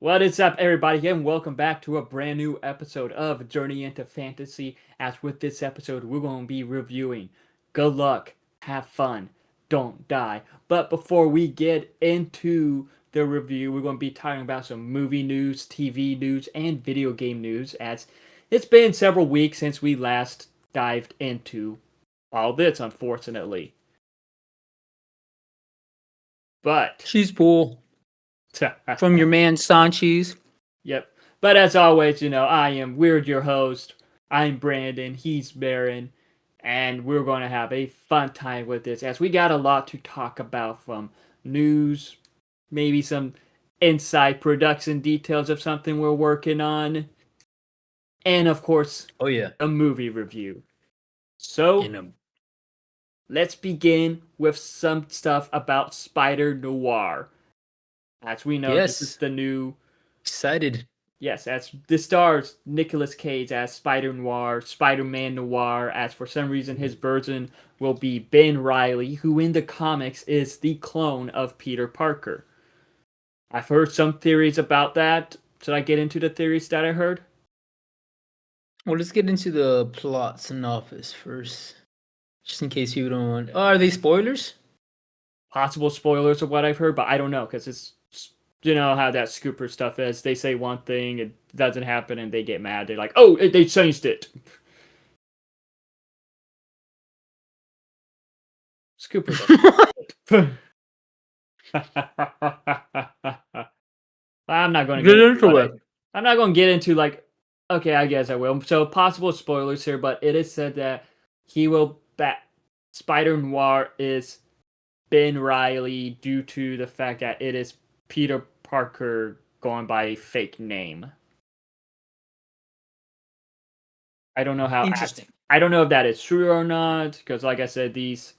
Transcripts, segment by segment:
What is up, everybody, and welcome back to a brand new episode of Journey into Fantasy. As with this episode, we're going to be reviewing Good Luck, Have Fun, Don't Die. But before we get into the review, we're going to be talking about some movie news, TV news, and video game news, as it's been several weeks since we last dived into all this, unfortunately. But Cheese pool from your man Sanchez. Yep. But as always, I am Weird, your host. I'm Brandon. He's Baron. And we're going to have a fun time with this as we got a lot to talk about, from news, maybe some inside production details of something we're working on, and of course, a movie review. So, let's begin with some stuff about Spider Noir. As we know, this is the new... Excited. Yes, as this stars Nicolas Cage as Spider Noir, Spider-Man Noir, as for some reason his version will be Ben Reilly, who in the comics is the clone of Peter Parker. I've heard some theories about that. Should I get into the theories that I heard? Well, let's get into the plot synopsis first, just in case you don't want... Oh, are they spoilers? Possible spoilers of what I've heard, but I don't know, because it's... You know how that Scooper stuff is. They say one thing, it doesn't happen, and they get mad. They're like, oh, they changed it. Scooper. I'm not going to get into it. I'm not going to get into, okay, I guess I will. So, possible spoilers here, but it is said that Spider Noir is Ben Reilly due to the fact that it is Peter Parker going by a fake name. I don't know how... Interesting. I don't know if that is true or not, because like I said, these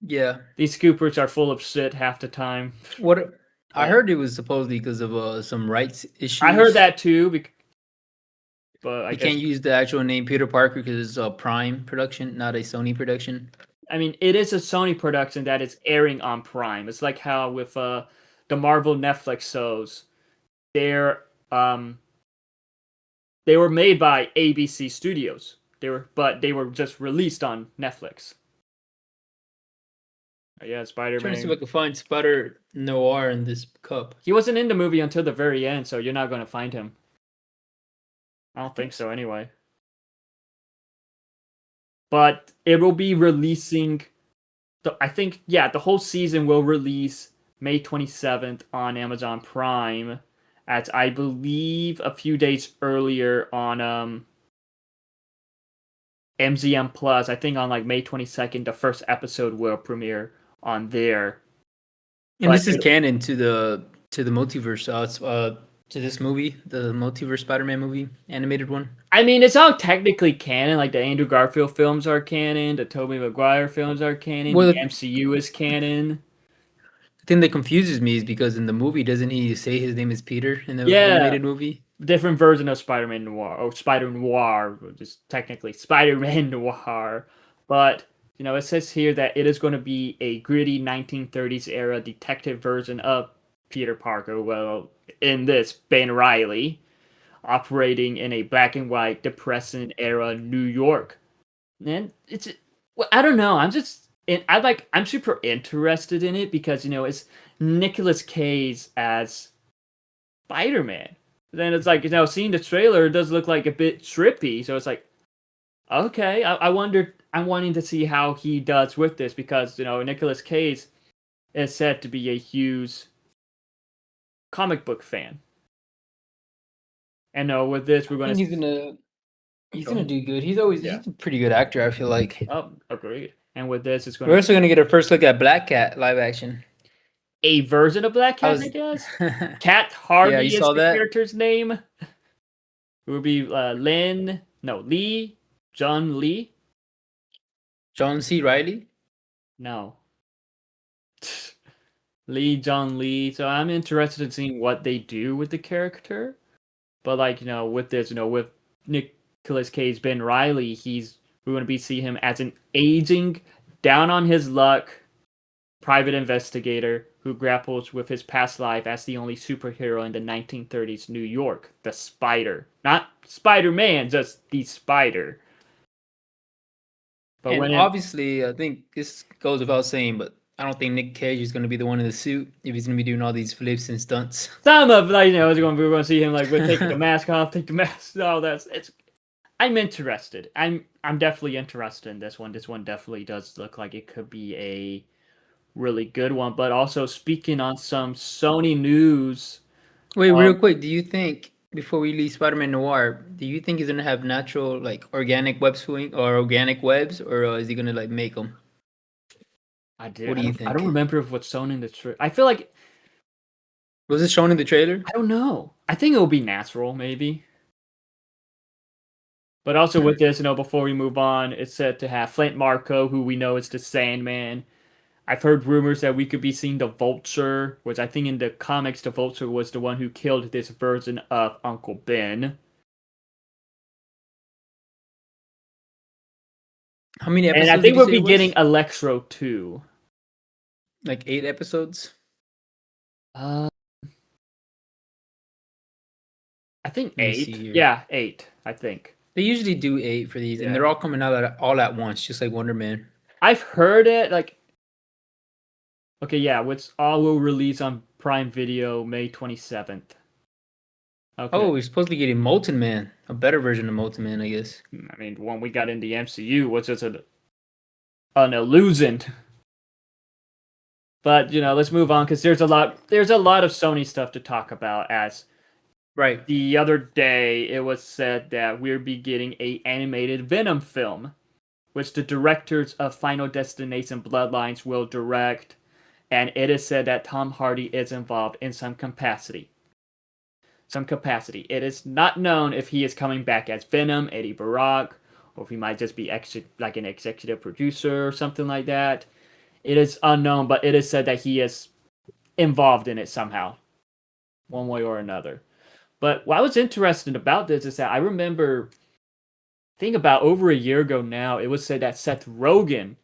scoopers are full of shit half the time. I heard it was supposedly because of some rights issues. I heard that too, but I guess can't use the actual name Peter Parker because it's a Prime production, not a Sony production. I mean, it is a Sony production that is airing on Prime. It's like how with the Marvel Netflix shows, they were made by ABC Studios. They were just released on Netflix. Yeah, Spider-Man. Trying to see if I can find Spider Noir in this cup. He wasn't in the movie until the very end, so you're not going to find him. I don't think so, anyway. But it will be releasing... the whole season will release May 27th on Amazon Prime, as I believe a few days earlier on MGM Plus. I think on May 22nd, the first episode will premiere on there. And this is canon to the multiverse. To this movie, the Multiverse Spider-Man movie, animated one. I mean, it's all technically canon. Like the Andrew Garfield films are canon, the Tobey Maguire films are canon, the MCU is canon. The thing that confuses me is because in the movie, doesn't he say his name is Peter in the animated movie? Different version of Spider-Man Noir, or Spider Noir, which is technically Spider-Man Noir. But, it says here that it is going to be a gritty 1930s era detective version of Peter Parker. Well, in this, Ben Reilly, operating in a black and white Depression era New York. And I don't know. I'm super interested in it because, it's Nicolas Cage as Spider-Man. Then it's like, seeing the trailer, it does look like a bit trippy. So it's like, okay, I'm wanting to see how he does with this because, Nicolas Cage is said to be a huge comic book fan. And with this, we're going to... He's gonna do good. He's a pretty good actor, I feel like. Oh, agreed. And with this, we're also gonna get a first look at Black Cat live action. A version of Black Cat, I guess. Cat Harvey is the character's name. It would be John Lee. John C. Reilly? No. John Lee. So I'm interested in seeing what they do with the character. But with this, with Nicolas Cage, Ben Reilly, we're going to seeing him as an aging, down on his luck private investigator who grapples with his past life as the only superhero in the 1930s New York, the Spider. Not Spider-Man, just the Spider. But And when it, obviously, I think this goes without saying, but I don't think Nick Cage is going to be the one in the suit if he's going to be doing all these flips and stunts. some of like we're going to see him like with taking the mask off, take the mask. Oh, that's it's. I'm interested. I'm definitely interested in this one. This one definitely does look like it could be a really good one. But also speaking on some Sony news. Wait, real quick, do you think before we leave Spider-Man Noir, do you think he's going to have natural like organic web swing or organic webs, or is he going to like make them? I did. What do you I don't think? remember if what's shown in the trailer. I feel like Was it shown in the trailer? I don't know. I think it will be natural, maybe. But also with this, before we move on, it's said to have Flint Marko, who we know is the Sandman. I've heard rumors that we could be seeing the Vulture, which I think in the comics, the Vulture was the one who killed this version of Uncle Ben. How many And episodes I think did you we'll say be it was? getting Electro too. Like 8 episodes? I think Let me see 8. here. Yeah, 8, I think. They usually do 8 for these, and they're all coming out all at once, just like Wonder Man. I've heard it, like... Okay, yeah, which all will release on Prime Video May 27th. Okay. Oh, we're supposed to be getting Molten Man. A better version of Molten Man, I guess. I mean, when we got in the MCU was just an illusion. But let's move on because there's a lot of Sony stuff to talk about. As right, the other day it was said that we'll be getting a animated Venom film, which the directors of Final Destination Bloodlines will direct, and it is said that Tom Hardy is involved in some capacity. It is not known if he is coming back as Venom, Eddie Brock, or if he might just be like an executive producer or something like that. It is unknown, but it is said that he is involved in it somehow, one way or another. But what was interesting about this is that I remember, I think about over a year ago now, it was said that Seth Rogen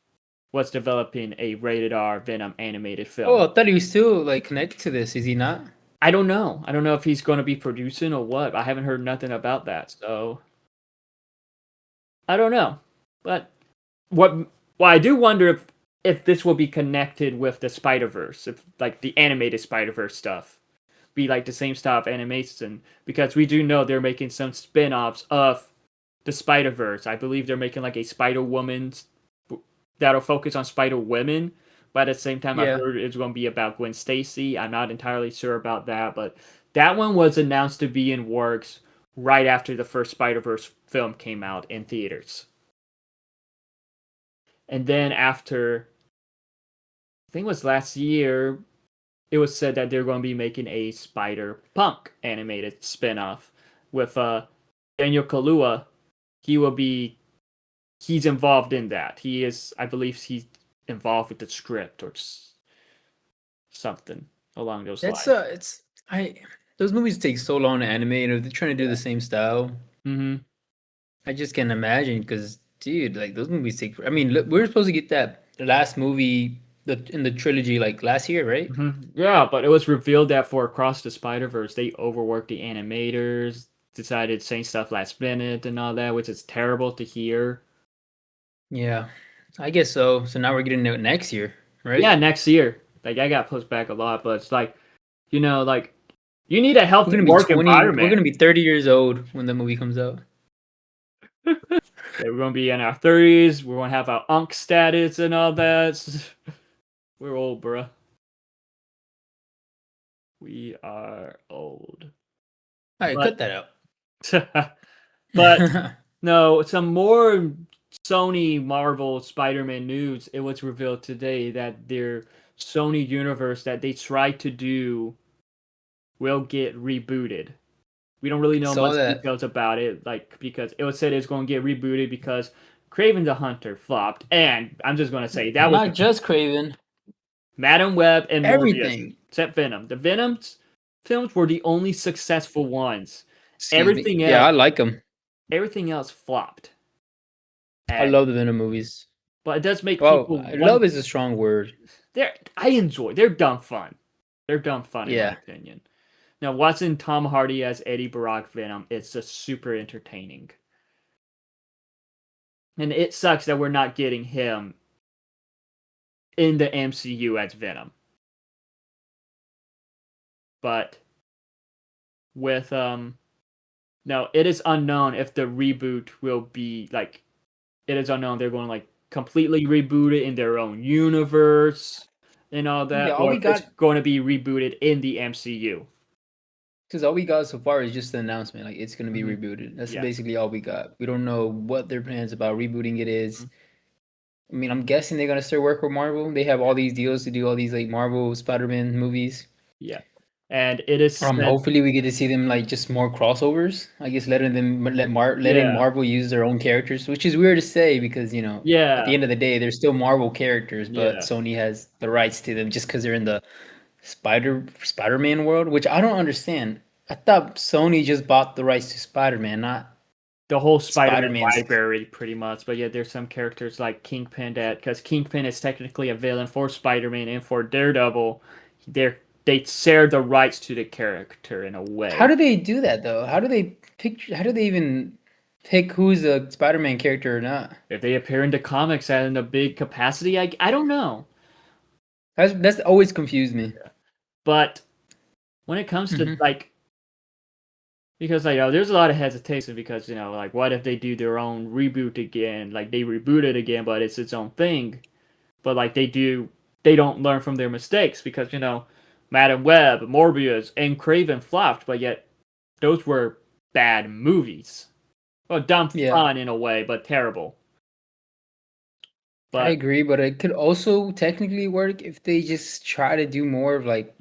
was developing a rated R Venom animated film. Oh, I thought he was still like connected to this. Is he not? I don't know. I don't know if he's going to be producing or what. I haven't heard nothing about that, so I don't know. But what I do wonder if this will be connected with the Spider-Verse, if like the animated Spider-Verse stuff, be like the same style of animation, because we do know they're making some spin-offs of the Spider-Verse. I believe they're making like a Spider-Woman that'll focus on Spider-Women. But at the same time, I've heard it's going to be about Gwen Stacy. I'm not entirely sure about that, but that one was announced to be in works right after the first Spider-Verse film came out in theaters. And then after, I think it was last year, it was said that they're going to be making a Spider-Punk animated spin-off with Daniel Kaluuya. He's involved in that. I believe he's involved with the script or something along those lines. Those movies take so long to animate, and if they're trying to do the same style, I just can't imagine because, dude, like those movies take. I mean, look, we were supposed to get that last movie in the trilogy like last year, right? Yeah, but it was revealed that for Across the Spider-Verse, they overworked the animators, decided saying stuff last minute and all that, which is terrible to hear. Yeah, I guess so. So now we're getting it next year, right? Yeah, next year. Like I got pushed back a lot, but it's like, like you need a healthy work environment. We're gonna be 30 years old when the movie comes out. Yeah, we're gonna be in our 30s. We're gonna have our unk status and all that. We're old, bruh. We are old. All right, cut that out. But no, some more Sony Marvel Spider-Man news. It was revealed today that their Sony universe that they tried to do will get rebooted. We don't really know much details about it, like because it was said it's going to get rebooted because Kraven the Hunter flopped, and I'm just going to say that was not just Kraven, Madam Web, and everything Morbius, except Venom. The Venom films were the only successful ones. Everything else, yeah, I like them. Everything else flopped. I love the Venom movies, but it does make people. Love is a strong word. they're dumb fun. They're dumb fun in my Yeah. opinion. Now watching Tom Hardy as Eddie Brock Venom, it's just super entertaining. And it sucks that we're not getting him in the MCU as Venom. But with no, it is unknown if the reboot will be like it is unknown they're going to like completely reboot it in their own universe and all Yeah, that, all or we if it's got going to be rebooted in the MCU. because all we got so far is just the announcement, like it's gonna be Mm-hmm. rebooted. That's Yeah. basically all we got. We don't know what their plans about rebooting it Mm-hmm. is. I mean, I'm guessing they're gonna still work with Marvel. They have all these deals to do all these like Marvel Spider-Man movies. Yeah. And it is said, Hopefully we get to see them like just more crossovers. I guess letting yeah, Marvel use their own characters, which is weird to say because at the yeah, end of the day they're still Marvel characters, but yeah. Sony has the rights to them just because they're in the Spider-Man world, which I don't understand. I thought Sony just bought the rights to Spider-Man, not The whole Spider-Man Spider-Man's. library, pretty much. But yeah, there's some characters like Kingpin that, because Kingpin is technically a villain for Spider-Man and for Daredevil, they share the rights to the character in a How way. do they do that though? How do they even pick who's a Spider-Man character or not? If they appear in the comics at in a big capacity, I don't know. That's always confused me. But when it comes to Hmm. like, because like, there's a lot of hesitation because like, what if they do their own reboot again? Like they reboot it again, but it's its own thing. But like they don't learn from their mistakes because Madam Web, Morbius, and Craven flopped, but yet those were bad movies. Well, dumb Yeah, fun in a way, but terrible. I But agree, but it could also technically work if they just try to do more of like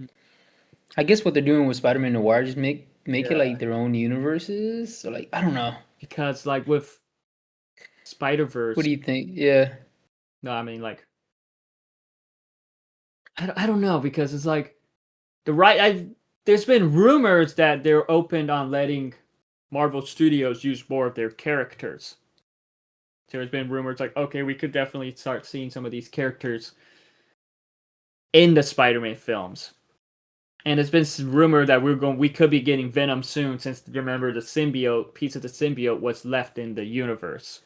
I guess what they're doing with Spider-Man Noir, just make it yeah, like their own universes. So like I don't know. because like with Spider What Verse, do you think? Yeah. no, I mean like I don't know because it's like the right. There's been rumors that they're open on letting Marvel Studios use more of their characters. There's been rumors like, okay, we could definitely start seeing some of these characters in the Spider-Man films. And it's been rumored that we could be getting Venom soon, since remember the symbiote piece of the symbiote was left in the universe,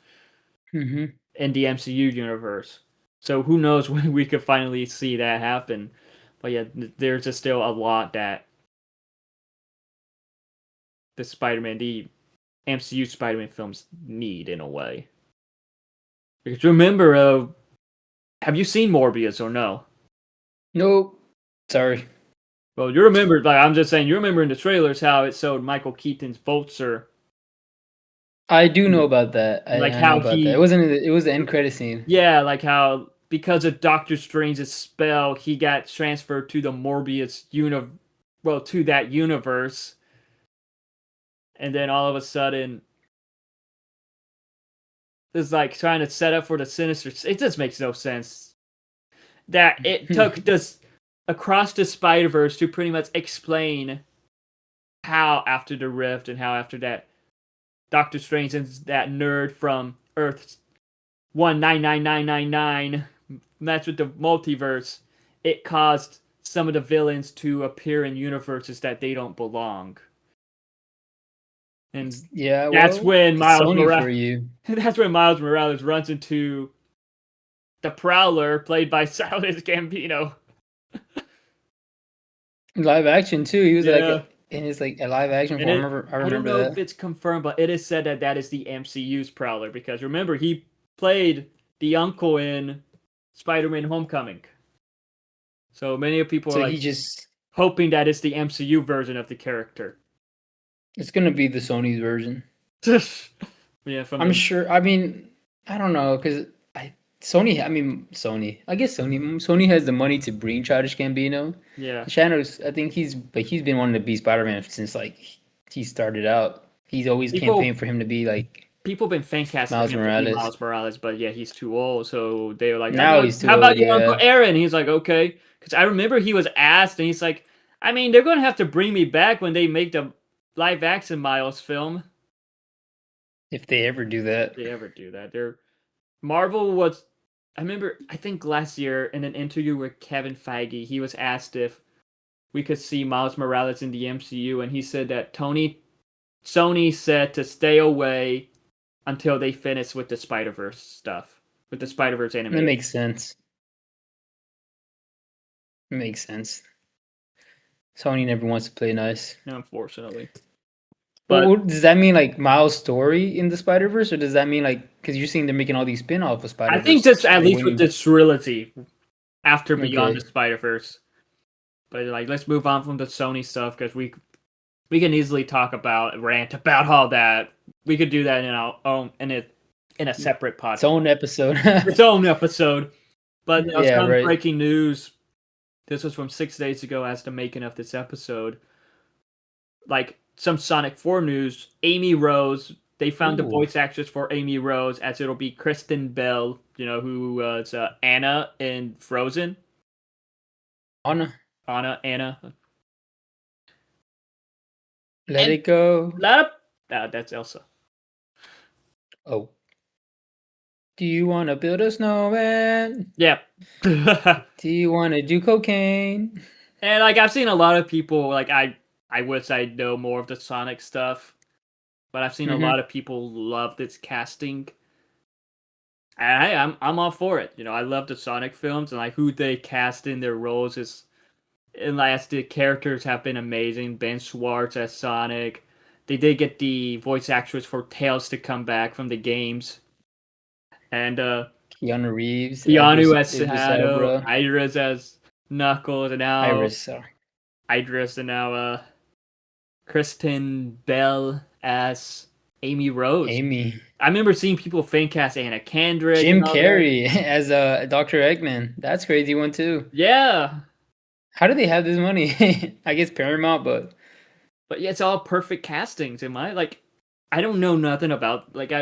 Hmm. in the MCU universe. So who knows when we could finally see that happen? But yeah, there's just still a lot that the MCU Spider-Man films need in a way. Because remember, have you seen Morbius or no? Nope. Sorry. Well, you remember, like I'm just saying, you remember in the trailers how it showed Michael Keaton's Vulture, I do know about that. like I know how about that. he, It was the end credit scene. yeah, like how because of Doctor Strange's spell, he got transferred to the Morbius well, to that universe, and then all of a sudden, it's like trying to set up for the Sinister. It just makes no sense that it took this across the Spider Verse to pretty much explain how after the rift and how after that Doctor Strange and that nerd from Earth 199999 matched with the multiverse, it caused some of the villains to appear in universes that they don't belong. And Yeah, that's well, when that's Miles Sony Morales for you. that's when Miles Morales runs into the Prowler played by Silas Gambino. Live action too. He was like Yeah. in his like a live action And form. I I don't remember know if that. it's confirmed, but it is said that that is the MCU's Prowler because remember he played the uncle in Spider-Man: Homecoming. So many of people are So like he just hoping that it's the MCU version of the character. it's gonna be the Sony's version. Yeah, from I'm the sure. I mean, I don't know because I Sony. I mean, Sony. I guess Sony has the money to bring Childish Gambino. yeah. Shadows. I think he's been wanting to be Spider Man since like he started out. He's always People campaigned for him to be like people been fan casting Miles him to be Morales. Miles Morales, but yeah, he's too old. So they were like, Now he's too how old. about your Uncle Yeah. Aaron? He's like, okay. Because I remember he was asked, and he's like, I mean, they're gonna have to bring me back when they make the live action Miles film. If they ever do that. If they ever do that. They're Marvel was I remember, I think last year in an interview with Kevin Feige, he was asked if we could see Miles Morales in the MCU, and he said that Sony said to stay away until they finish with the Spider-Verse stuff, with the Spider-Verse That animation. makes sense. Makes sense. Sony never wants to play nice. Unfortunately. But But does that mean like Miles' story in the Spider Verse, or does that mean like because you're seeing they're making all these spin off of I Spider think Verse? just at least with this trilogy after Beyond the Okay, Spider-Verse. But like, let's move on from the Sony stuff because we can easily rant about all that. We could do that in our own in a separate its podcast, own episode. its own episode. But Yeah, some right. breaking news. This was from 6 days ago as the making of this episode. Like some Sonic 4 news, Amy Rose. They found the Ooh, voice actress for Amy Rose as it'll be Kristen Bell, who was Anna in Frozen. Anna, Anna. let And it go. that's Elsa. Oh, do you want to build a snowman? Yeah. Do you want to do cocaine? And like I've seen a lot of people like I wish I know more of the Sonic stuff, but I've seen a Mm-hmm. lot of people love this casting. And I'm all for it. I love the Sonic films and like who they cast in their roles is and last the characters have been amazing. Ben Schwartz as Sonic. They did get the voice actress for Tails to come back from the games. And Keanu Reeves, Keanu as Idris Shadow, Elba, Idris as Knuckles, and now Iris. Idris and now Kristen Bell as Amy Rose. Amy. I remember seeing people fan cast Anna Kendrick and Jim all that. Carrey as Dr. Eggman. That's crazy one too. Yeah, How do they have this money? I guess Paramount, but but yeah, it's all perfect castings. Am I like? I don't know nothing about like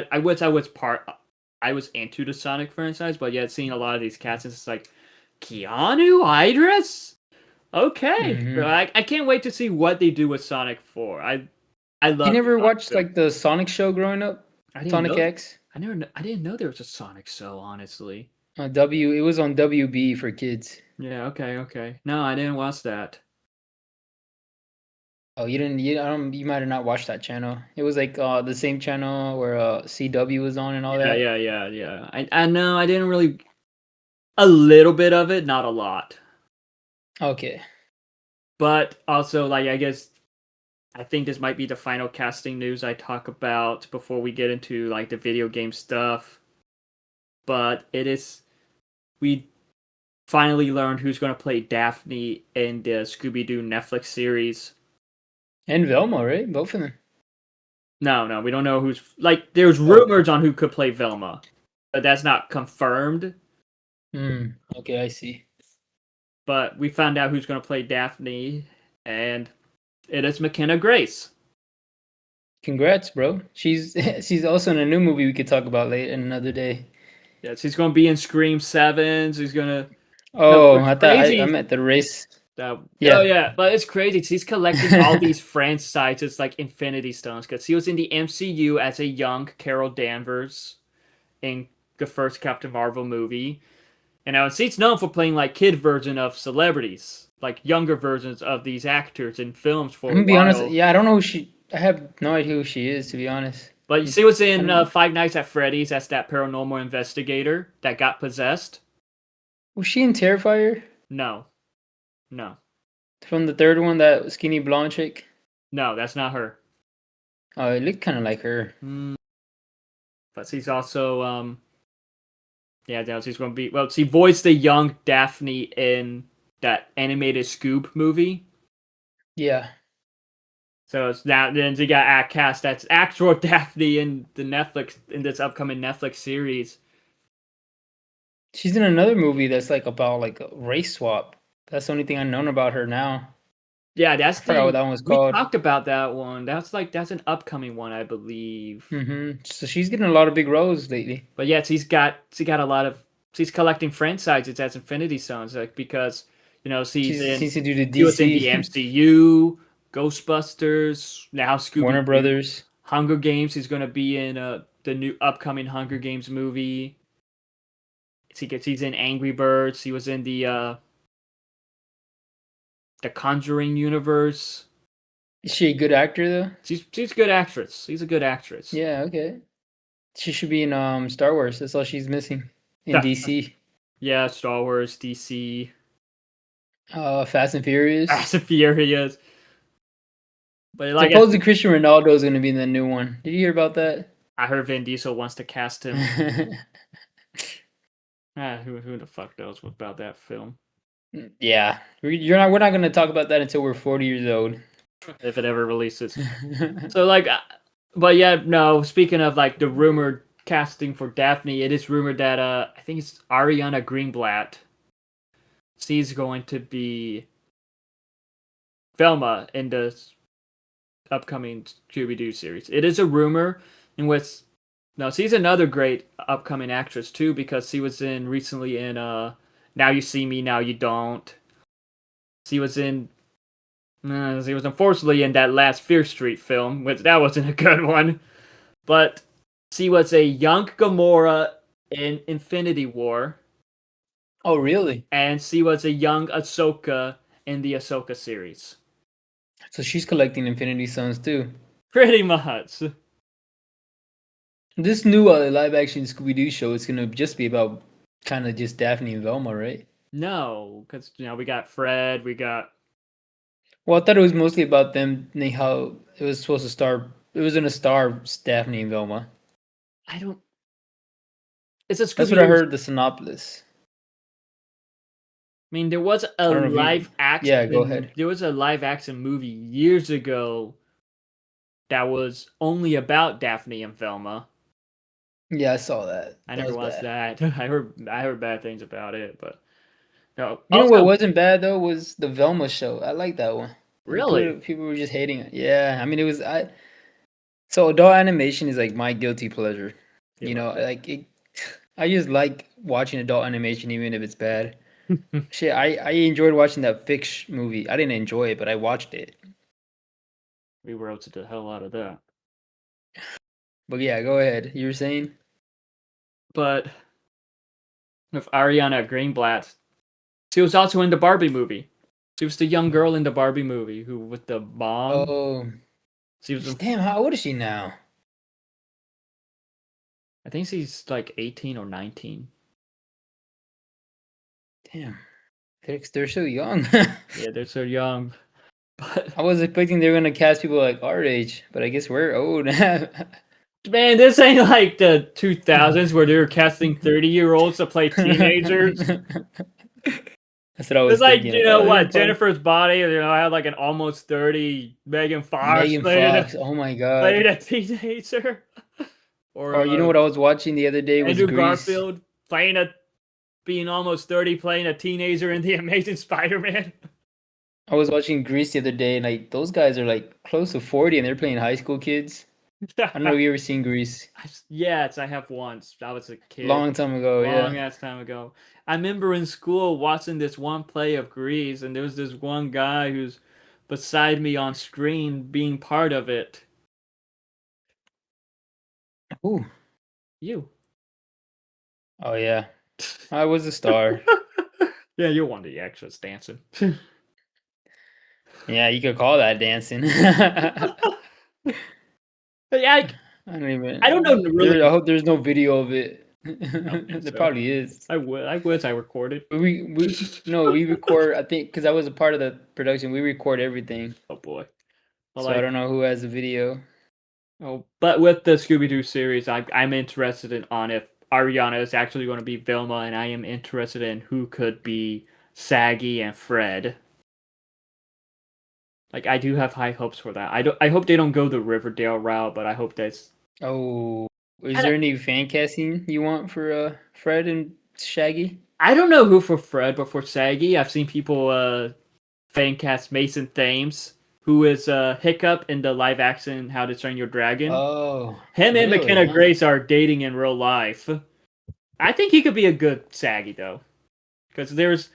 I was into the Sonic franchise, but yet seeing a lot of these castings, it's like Keanu, Idris. Okay, so hmm I can't wait to see what they do with Sonic 4. I You love the never Sonic watched film. like the Sonic show growing up? I didn't Sonic know. X? I didn't know there was a Sonic show. Honestly. It was on WB for kids. Yeah. Okay. Okay. No, I didn't watch that. Oh, you didn't I don't you might have not watched that channel. It was like the same channel where CW was on and all Yeah. that. Yeah. Yeah. Yeah. I know. I didn't really. A little bit of it, not a lot. Okay. But also, like, I guess I think this might be the final casting news I talk about before we get into like the video game stuff. But we finally learned who's going to play Daphne in the Scooby Doo Netflix series. And Velma, right? Both of them. No, we don't know who's like. There's Oh. rumors on who could play Velma, but that's not confirmed. Okay, I see. But we found out who's going to play Daphne, and it is McKenna Grace. Congrats, bro. She's she's also in a new movie we could talk about later another day. Yeah, she's going to be in Scream 7. She's going to. No, Oh, it's I thought I crazy. meant the race. Oh Yeah. yeah, but it's crazy. She's collecting all these franchises like Infinity Stones because she was in the MCU as a young Carol Danvers in the first Captain Marvel movie, and now she's known for playing like kid version of celebrities, like younger versions of these actors in films for I'm a gonna be honest. while. Yeah, I don't know who she. I have no idea who she is, to be honest. But she was I in don't, Five Nights at Freddy's as that paranormal investigator that got possessed. was she in Terrifier No, no, from the third one? That skinny blonde chick. no, that's not her. Oh, it looked kind of like her. But she's also yeah, no, she's going to be she voiced the young Daphne in that animated Scoob movie. Yeah, So it's now then she got cast that's actual Daphne in this upcoming Netflix series. she's in another movie that's like about like a race swap. That's the only thing I known about her now. Yeah, I forgot what that one was we called. talked about that one. That's an upcoming one, I believe. So she's getting a lot of big roles lately. But yeah, she got a lot of she's collecting franchises as Infinity Stones, like because She seems to do the she was in the DC, MCU, Ghostbusters, now Scooby Warner Brothers. Hunger Games. He's going to be in the new upcoming Hunger Games movie. He's in Angry Birds. He was in the Conjuring universe. Is she a good actor though? She's a good actress. She's a good actress. Yeah, okay. She should be in Star Wars. That's all she's missing in DC. Yeah, Star Wars, DC, Fast and Furious. Fast and Furious. But like Supposedly Cristiano Ronaldo is going to be in the new one. Did you hear about that? I heard Vin Diesel wants to cast him. Who the fuck knows about that film? Yeah, we're not going to talk about that until we're 40 years old, if it ever releases. So like, but yeah, no. Speaking of like the rumored casting for Daphne, it is rumored that I think it's Ariana Greenblatt. She's going to be Velma in the upcoming Scooby-Doo series. It is a rumor in which no, she's another great upcoming actress too because she was recently in Now You See Me, Now You Don't. She was unfortunately in that last Fear Street film, which that wasn't a good one. But she was a young Gamora in Infinity War. Oh, really? And she was a young Ahsoka in the Ahsoka series. So she's collecting Infinity Stones too. Pretty much. This new live-action Scooby-Doo show is going to just be about kind of just Daphne and Velma, right? No, because we got Fred, we got. Well, I thought it was mostly about them. How it was supposed to star. It was gonna star Daphne and Velma. I don't. It's a Scooby-Doo. That's what I heard. The synopsis. I mean, there was a live action. Yeah, go ahead. There was a live action movie years ago that was only about Daphne and Velma. Yeah, I saw that. I never watched that. I heard bad things about it, but no. You know what wasn't bad though was the Velma show. I like that one. Really? People were just hating it. Yeah, I mean it was. So adult animation is like my guilty pleasure. You know, like it. I just like watching adult animation even if it's bad. Shit, I enjoyed watching that Fix movie. I didn't enjoy it, but I watched it. We roasted the hell out of that. But yeah, go ahead. You were saying? But with Ariana Greenblatt, she was also in the Barbie movie. She was the young girl in the Barbie movie who with the mom. Oh, she was. Damn, how old is she now? I think she's like 18 or 19. Damn, they're so young. Yeah, they're so young. But I was expecting they were gonna cast people like our age, but I guess we're old. Man, this ain't like the 2000s where they were casting 30-year-olds to play teenagers. That's what I was it's like, thinking. You know what? Jennifer's Body, I had like an almost 30 Megan Fox. Oh my god. Played a teenager. Or you know what I was watching the other day was Andrew Garfield being almost 30 playing a teenager in The Amazing Spider-Man. I was watching Grease the other day and like those guys are like close to 40 and they're playing high school kids. I don't know if you ever seen Grease. Yes, I have once. I was a kid. Long time ago, Long ass time ago. I remember in school watching this one play of Grease, and there was this one guy who's beside me on screen being part of it. Ooh. You. Oh, yeah. I was a star. Yeah, you're one of the extras dancing. Yeah, you could call that dancing. Yeah, I don't even. I don't know. Really. I hope there's no video of it. There probably is. I wish I recorded. We record. I think because I was a part of the production. We record everything. Oh boy. Well, so I don't know who has the video. Oh, but with the Scooby-Doo series, I'm interested on if Ariana is actually going to be Velma, and I am interested in who could be Saggy and Fred. Like, I do have high hopes for that. I hope they don't go the Riverdale route, but I hope that's. Oh, is there any fan casting you want for Fred and Shaggy? I don't know who for Fred, but for Saggy, I've seen people fan cast Mason Thames, who is Hiccup in the live action How to Train Your Dragon. Oh, him and McKenna Grace are dating in real life. I think he could be a good Saggy though, because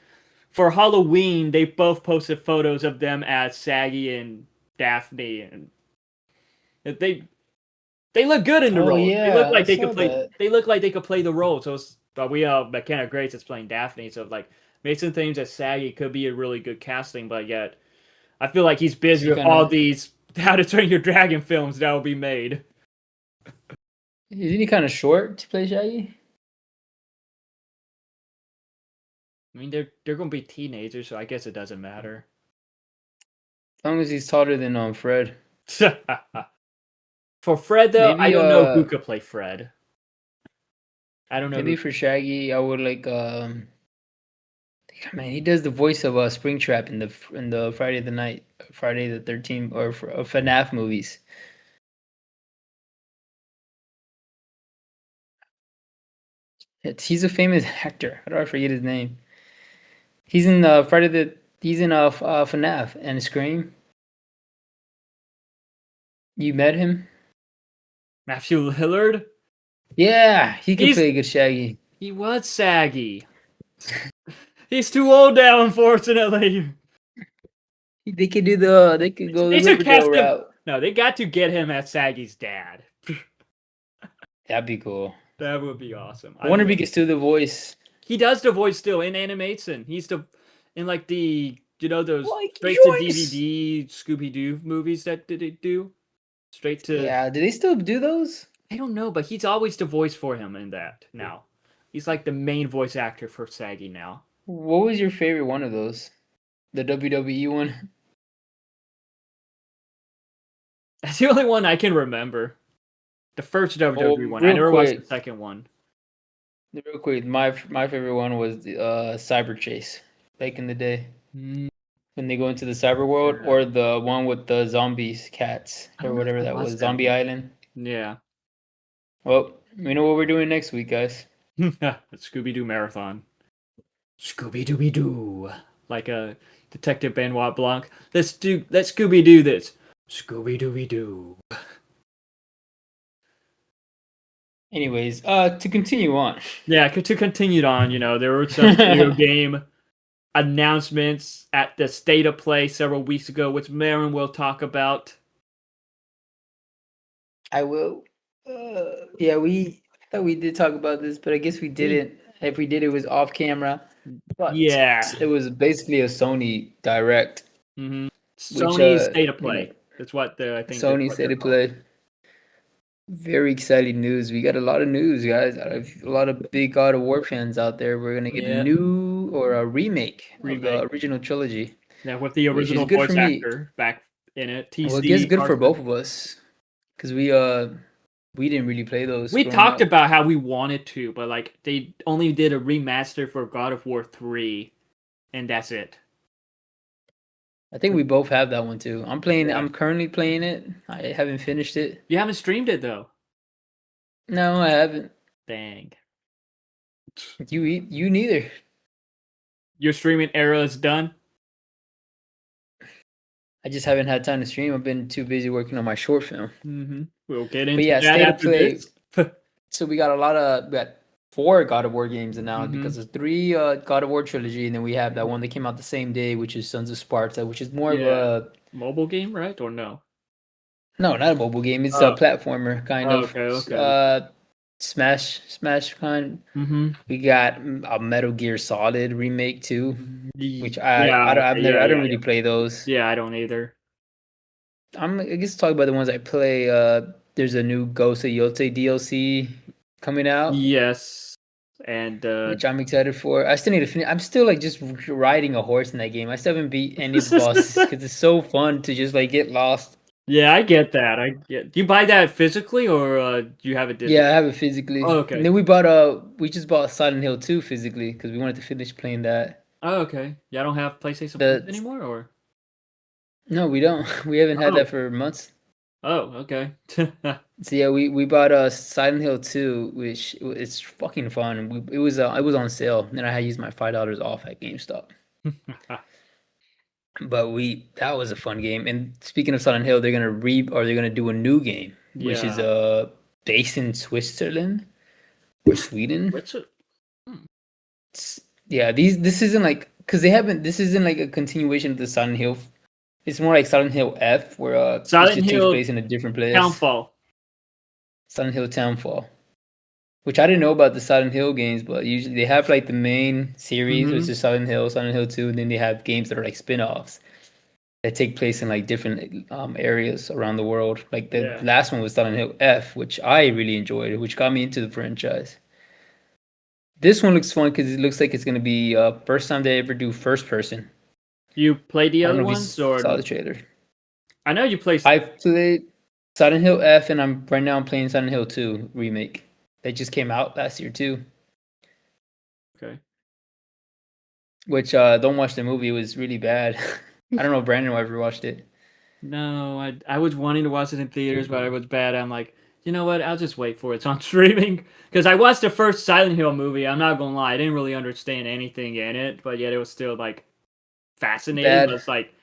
for Halloween they both posted photos of them as Saggy and Daphne, and they look good in the role. Yeah, they look like they could play. They look like they could play the role. So But we McKenna Grace is playing Daphne, so like Mason Thames as Saggy could be a really good casting, but yet I feel like he's busy He with kind all of these How to Train Your Dragon films that will be made. isn't he kind of short to play Shaggy? I mean, they're going to be teenagers, so I guess it doesn't matter. As long as he's taller than Fred. For Fred, though, I Maybe don't know who could play Fred. I don't know. maybe for Shaggy, I would like man, he does the voice of Springtrap in the Friday the 13th or FNAF movies. He's a famous actor. How do I forget his name? He's in FNAF and Scream. You met him? Matthew Lillard? Yeah, he can play a good Shaggy. He was Saggy. He's too old now, unfortunately. They could go the Riverdale route. No, they got to get him as Saggy's dad. That'd be cool. That would be awesome. I wonder if he gets do the voice. He does the voice still in animation. He's in like the those like straight to DVD Scooby Doo movies that did it do straight to. Yeah, do they still do those? I don't know, but he's always the voice for him in that now. He's like the main voice actor for Saggy now. What was your favorite one of those? The WWE one? That's the only one I can remember. The first WWE one. I never watched the second one. Real quick, my favorite one was the Cyber Chase back in the day. When they go into the cyber world, or the one with the zombies, cats, or whatever that was, Zombie Island. Yeah. Well, we know what we're doing next week, guys. Scooby-Doo marathon. Scooby-Dooby-Doo. Like a Detective Benoit Blanc. Let's Scooby-Doo this. Scooby-Dooby-Doo. Anyways, to continue on. Yeah, to continue on, there were some video game announcements at the State of Play several weeks ago, which Marin will talk about. I will. Yeah, we thought we did talk about this, but I guess we didn't. If we did, it was off camera. But yeah, it was basically a Sony Direct. Mm-hmm. Sony State of Play. That's what I think. Sony State of Play. Very exciting news. We got a lot of news, guys. A lot of big God of War fans out there. We're gonna get a new or a remake of the original trilogy. Yeah, with the original voice actor back in it. TC, well, it gets good for both of us because we didn't really play those. We talked about how we wanted to, but like they only did a remaster for God of War 3, and that's it. I think we both have that one too. I'm playing. Yeah. I'm currently playing it. I haven't finished it. You haven't streamed it though. No, I haven't. Dang. You neither. Your streaming era is done. I just haven't had time to stream. I've been too busy working on my short film. Mm-hmm. We'll get into that State of Play. So we got 4 God of War games announced because there's 3 God of War trilogy, and then we have that one that came out the same day, which is Sons of Sparta, which is more of a mobile game, right? Or no? No, not a mobile game. It's a platformer kind of. Okay. Smash kind. Mm-hmm. We got a Metal Gear Solid remake too, which I don't really play those. Yeah, I don't either. I guess talk about the ones I play. There's a new Ghost of Yotei DLC coming out. Yes, and which I'm excited for. I still need to finish. I'm still like just riding a horse in that game. I still haven't beat any of the bosses because it's so fun to just like get lost. Yeah, I get that. Do you buy that physically or do you have it digitally? Yeah, I have it physically. Oh, okay. And then we just bought Silent Hill 2 physically because we wanted to finish playing that. Oh, okay. Yeah, I don't have PlayStation Plus anymore, or? No, we don't. We haven't had that for months. Oh, okay. So yeah, we bought Silent Hill 2, which it's fucking fun. It was on sale, and I had used my $5 off at GameStop. But that was a fun game. And speaking of Silent Hill, they're gonna do a new game, which is based in Switzerland or Sweden. Yeah, this isn't like because this isn't like a continuation of the Silent Hill. It's more like Silent Hill F, where Silent Hill takes place in a different place. Townfall. Silent Hill Townfall. which I didn't know about the Silent Hill games, but usually they have like the main series, which Mm-hmm. is Silent Hill, Silent Hill 2, and then they have games that are like spin-offs that take place in like different areas around the world. Like the Yeah. last one was Silent Hill F, which I really enjoyed, which got me into the franchise. This one looks fun because it looks like it's gonna be first time they ever do first person. You play the I don't other know if you ones, or saw the trailer. I know you play. I played Silent Hill F, and I'm playing Silent Hill 2 remake. That just came out last year too. Okay. Which don't watch the movie. It was really bad. I don't know if Brandon ever watched it. No, I was wanting to watch it in theaters, but it was bad. I'm like, you know what? I'll just wait for it's on streaming. Because I watched the first Silent Hill movie. I'm not gonna lie, I didn't really understand anything in it, but yet it was still like fascinating. But Bad. it's like,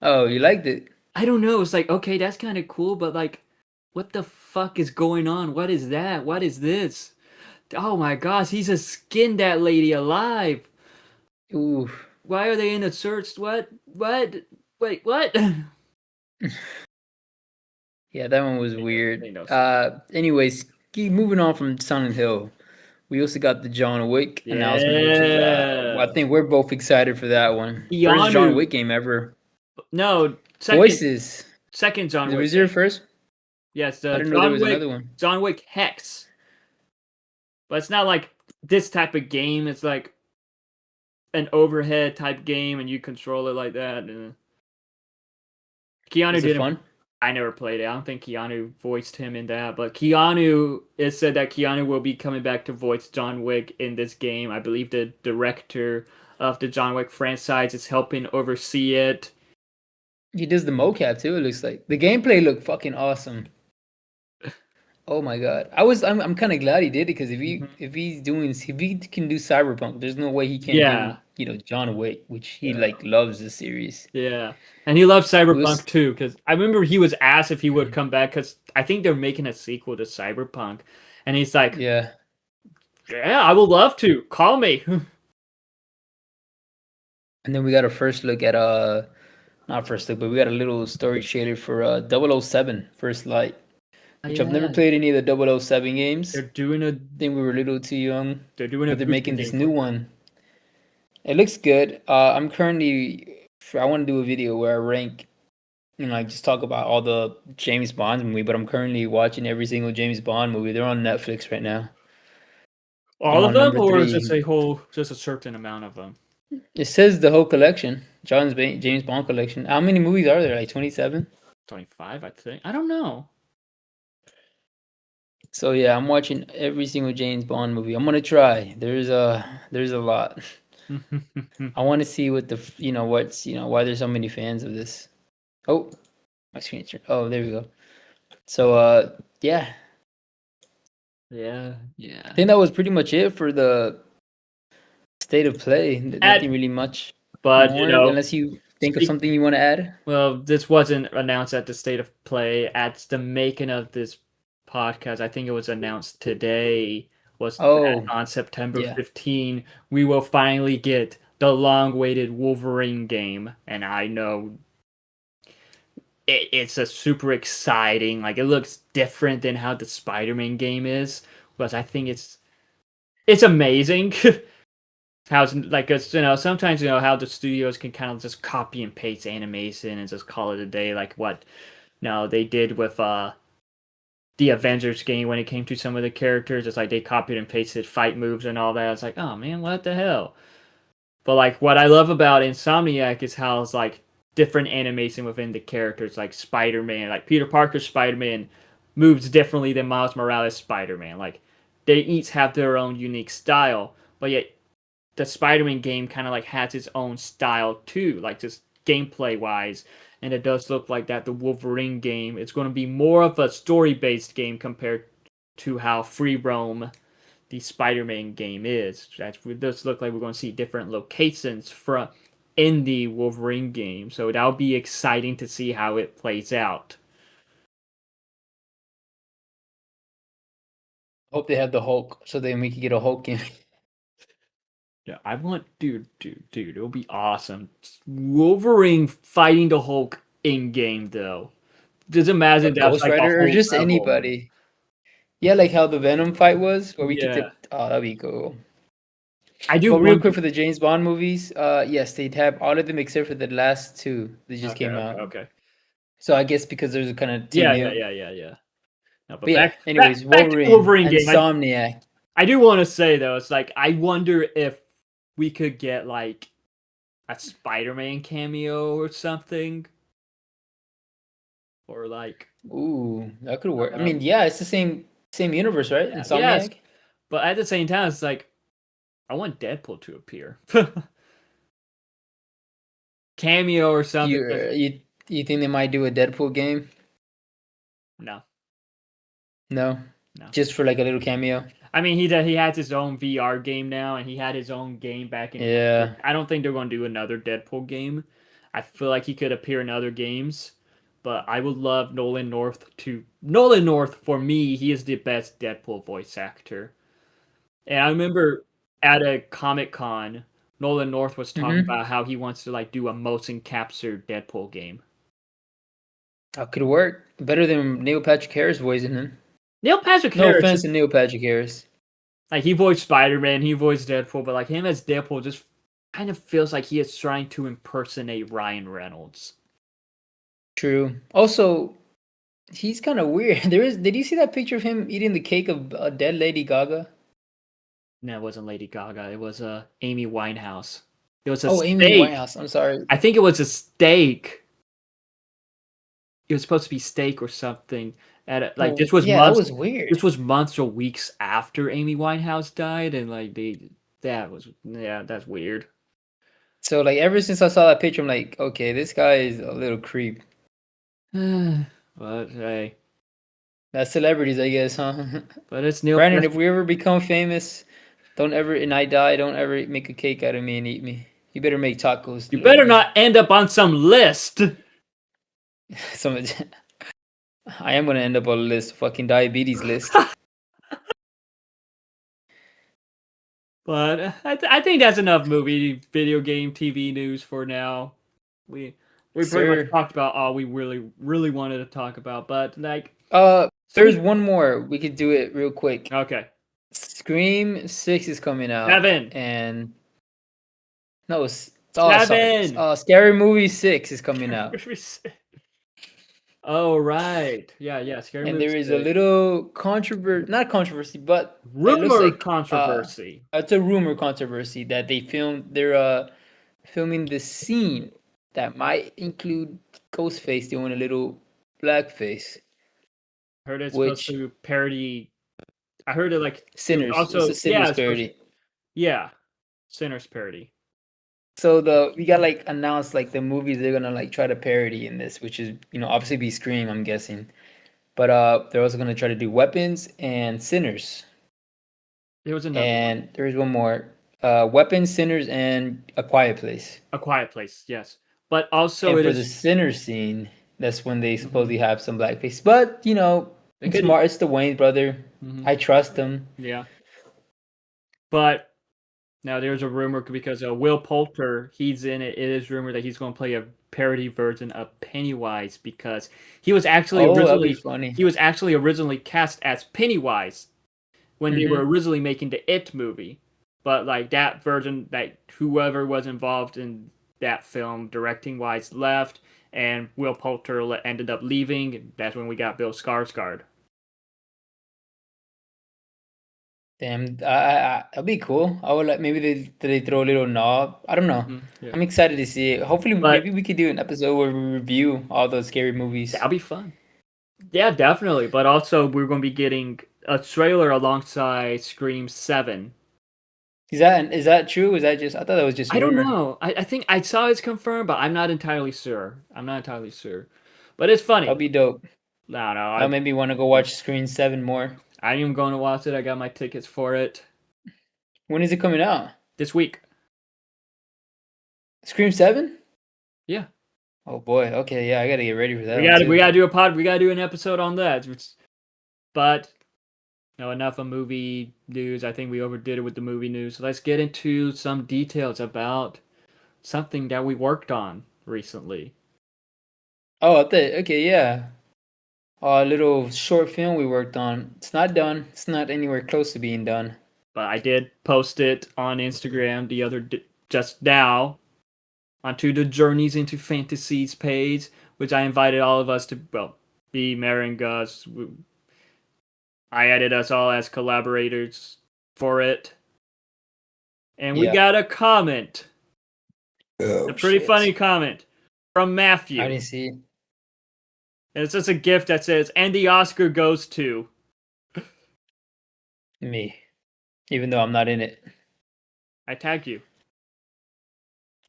Oh, you liked it? I don't know. It's like, okay, that's kind of cool, but like, what the fuck is going on? What is that? What is this? Oh my gosh, he's a skinned that lady alive. Ooh. Why are they in a search? What? What? Wait, what? Yeah, that one was Made weird. no sense. Anyways, keep moving on from Silent Hill. We also got the John Wick announcement, which is I Yeah. think we're both excited for that one. First Keanu. John Wick game ever. No, Voices. second John Wick Was there game. first? Yes, I the didn't know there was another one. John Wick Hex. But it's not like this type of game. It's like an overhead type game, and you control it like that. And Keanu Was it didn't. fun? I never played it. I don't think Keanu voiced him in that, but Keanu. It said that Keanu will be coming back to voice John Wick in this game. I believe the director of the John Wick franchise is helping oversee it. He does the mocap too. It looks like the gameplay looked fucking awesome. Oh my god, I'm kind of glad he did it because Mhm. if he can do Cyberpunk, there's no way he can't do Yeah, John Wick, which he yeah. like loves the series. Yeah, and he loves It Cyberpunk was too. Because I remember he was asked if he would Mhm. come back. Because I think they're making a sequel to Cyberpunk, and he's like, Yeah, "Yeah, I would love to. Call me." and then we got a first look at not first look, but we got a little story trailer for 007 First Light, Oh, which I've never yeah, played any of the 007 games. they're doing a I think we were a little too young, they're doing a but they're booster making this game for new it. one. It looks good. I'm currently I want to do a video where I rank like just talk about all the James Bond movie, but I'm currently watching every single James Bond movie. They're on Netflix right now. I'm All of on them, number or is just three. a whole, just a certain amount of them? It says the whole collection, James Bond collection. How many movies are there? Like 27. 25, I think. I don't know. So yeah, I'm watching every single James Bond movie. I'm gonna try. There's a lot. I want to see what the what's why there's so many fans of this. Oh, my screen. Oh, there we go. So yeah, Yeah, I yeah. think that was pretty much it for the state of play. At Nothing really much but more unless you think of speak. something you want to add. Well, this wasn't announced at the state of play. At the making of this podcast, I think it was announced today, was that Oh, on September yeah. 15, we will finally get the long-awaited Wolverine game. And I know it's a super exciting, like it looks different than how the Spider-Man game is, but I think it's amazing. How like it's sometimes how the studios can kind of just copy and paste animation and just call it a day, like what they did with the Avengers game when it came to some of the characters. It's like they copied and pasted fight moves and all that. It's like, oh man, what the hell? But like what I love about Insomniac is how it's like different animation within the characters, like Spider-Man, like Peter Parker Spider-Man moves differently than Miles Morales Spider-Man. Like they each have their own unique style, but yet the Spider-Man game kind of like has its own style too, like just gameplay wise. And it does look like that the Wolverine game is going to be more of a story-based game compared to how free roam the Spider-Man game is. It does look like we're going to see different locations from in the Wolverine game, so that'll be exciting to see how it plays out. Hope they have the Hulk so then we can get a Hulk game. Yeah, I want, dude, it'll be awesome. Wolverine fighting the Hulk in game though. Just imagine But that's Ghost like a Rider or whole just level. anybody. Yeah, like how the Venom fight was, where we get to. Yeah, Oh, that'd be cool. I do But real quick wonder. for the James Bond movies, yes, they'd have all of them except for the last two that just Okay, came okay, out. okay. So I guess because there's a kind of team Yeah, yeah, new. yeah, yeah, yeah. No, but But yeah, back anyways, back to the Wolverine, Wolverine game. Insomniac. I do want to say though, it's like I wonder if we could get like a Spider-Man cameo or something, or like Ooh, that could work. I uh, mean, yeah, it's the same universe, right? yeah, yes, Insomniac. but at the same time, it's like I want Deadpool to appear, cameo or something. You think they might do a Deadpool game? No, No, no. just for like a little cameo. I mean, he has his own VR game now, and he had his own game back in. Yeah, I don't think they're going to do another Deadpool game. I feel like he could appear in other games, but I would love Nolan North to. Nolan North, for me, he is the best Deadpool voice actor. And I remember at a Comic Con, Nolan North was talking mm-hmm. about how he wants to like do a motion capture Deadpool game. That could work. Better than Neil Patrick Harris voicing him. Neil Patrick No Harris, offense to Neil Patrick Harris. like he voiced Spider-Man, he voiced Deadpool, but like him as Deadpool just kind of feels like he is trying to impersonate Ryan Reynolds. True. Also, he's kind of weird. There is. Did you see that picture of him eating the cake of a dead Lady Gaga? No, it wasn't Lady Gaga. It was Amy Winehouse. It was a Oh, Amy steak. Winehouse. I'm sorry. I think it was a steak. It was supposed to be steak or something. Like Oh, yeah, that was weird. This was months or weeks after Amy Winehouse died, and like that's weird. So like ever since I saw that picture, I'm like, okay, this guy is a little creep. But hey, That's celebrities, I guess, huh? but it's Neil. Brandon, if we ever become famous, don't ever and I die, don't ever make a cake out of me and eat me. You better make tacos, You little better man. not end up on some list. Some I am gonna end up on a list, fucking diabetes list. But I think that's enough movie, video game, TV news for now. We we pretty much Sir. talked about all we really wanted to talk about. But like, so There's one more. We could do it real quick. okay, Scream 6 is coming out. Seven, And no, sorry. Seven. Scary Movie 6 is coming out. Oh right, yeah, yeah. Scary And Movie there is a 6. little controversy, not controversy, but it looks Rumor like controversy. it's a rumor controversy that they're filming the scene that might include Ghostface doing a little blackface, Heard it's supposed which to parody. I heard it like it was Sinners. It's a also yeah, Sinners it's supposed parody. yeah, Sinners parody. So we got like announced like the movies they're gonna like try to parody in this, which is obviously be Scream, I'm guessing. But they're also gonna try to do Weapons and Sinners. There was another one. And there is one more. Weapons, Sinners, and A Quiet Place. A Quiet Place, yes. But also And it for the is. Sinners scene, that's when they Mhm. supposedly have some blackface. But They it's could. smart. It's the Wayne brother. Mhm. I trust him. Yeah, but now there's a rumor because Will Poulter, he's in it. It is rumored that he's going to play a parody version of Pennywise because Oh, that'd be funny. he was actually originally cast as Pennywise when they were Hmm. originally making the It movie. But like that version, that whoever was involved in that film directing wise left, and Will Poulter ended up leaving. And that's when we got Bill Skarsgård. Damn, that'd be cool. I would like maybe they throw a little knob. I don't know. Yeah. I'm excited to see it. Hopefully, But maybe we could do an episode where we review all those scary movies. that'll be fun. Yeah, definitely. But also, we're going to be getting a trailer alongside Scream 7. Is that true? Is that just? I thought that was just I don't rumor. know. I think I saw it's confirmed, but I'm not entirely sure. I'm not entirely sure. But it's funny. That'd be dope. No, no. That made me want to go watch Screen 7 more. I am going to watch it. I got my tickets for it When is it coming out? this week. Scream 7? Yeah. Oh boy. Okay, yeah, I gotta get ready for that. We gotta do a pod. We gotta do an episode on that. But no, enough of movie news. I think we overdid it with the movie news. So let's get into some details about something that we worked on recently. Oh, okay, yeah. a little short film we worked on. It's not done. It's not anywhere close to being done. But I did post it on Instagram just now onto the Journeys into Fantasies page, which I invited all of us to, well, be Mary and Gus. I added us all as collaborators for it. And we Yeah. got a comment. Oh, A pretty shit. funny comment from Matthew. I didn't see it. And it's just a gift that says, and the Oscar goes to Me. Even though I'm not in it. I tagged you.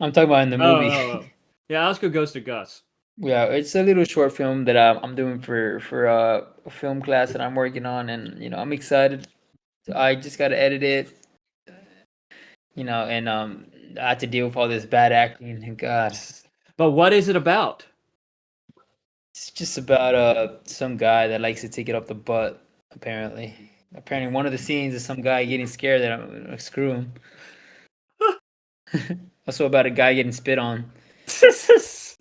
I'm talking about in the movie. Oh. Yeah, Oscar goes to Gus. Yeah, it's a little short film that I'm doing for a film class that I'm working on, and I'm excited. I just got to edit it, and I had to deal with all this bad acting. And God, But what is it about? it's just about some guy that likes to take it up the butt. Apparently, one of the scenes is some guy getting scared that I'm gonna screw him. Also about a guy getting spit on. Just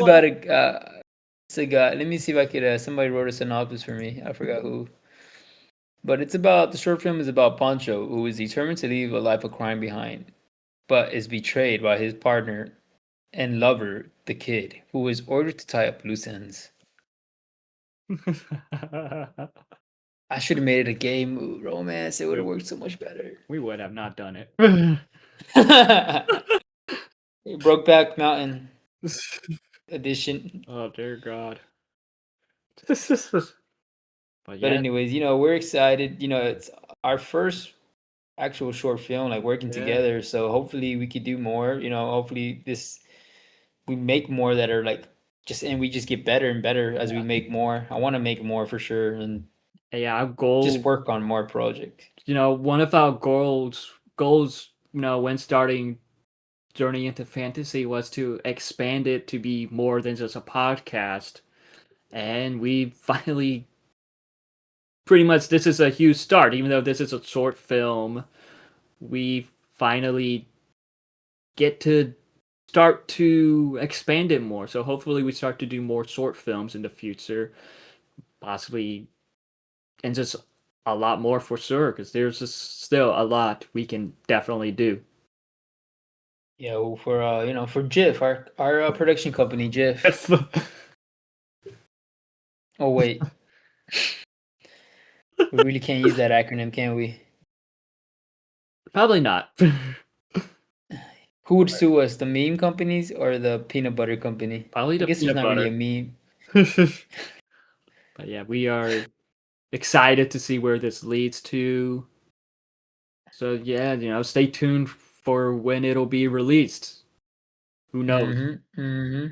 about it's a guy. Let me see if I could. Somebody wrote a synopsis for me. I forgot who. But the short film is about Pancho, who is determined to leave a life of crime behind, but is betrayed by his partner and lover, the kid, who is ordered to tie up loose ends. I should have made it a gay mood romance. It would have worked so much better. We would have not done it. Brokeback Mountain edition. Oh dear God. But anyways, we're excited. It's our first actual short film, like working together. So hopefully we could do more. Hopefully we make more that are like and we just get better and better as we make more. I want to make more for sure, and our goal just work on more projects. One of our goals, when starting Journey into Fantasy was to expand it to be more than just a podcast. And we finally, pretty much, this is a huge start. Even though this is a short film, we finally get to start to expand it more. So hopefully we start to do more short films in the future, possibly, and just a lot more for sure, because there's just still a lot we can definitely do. Yeah, well, for GIF, our production company, GIF. Oh wait, we really can't use that acronym, can we? Probably not. Who would sue us, the meme companies or the peanut butter company? Probably the I guess peanut there's not butter. really a meme. But yeah, we are excited to see where this leads to. So yeah, stay tuned for when it'll be released. Who knows? Mm-hmm, mm-hmm.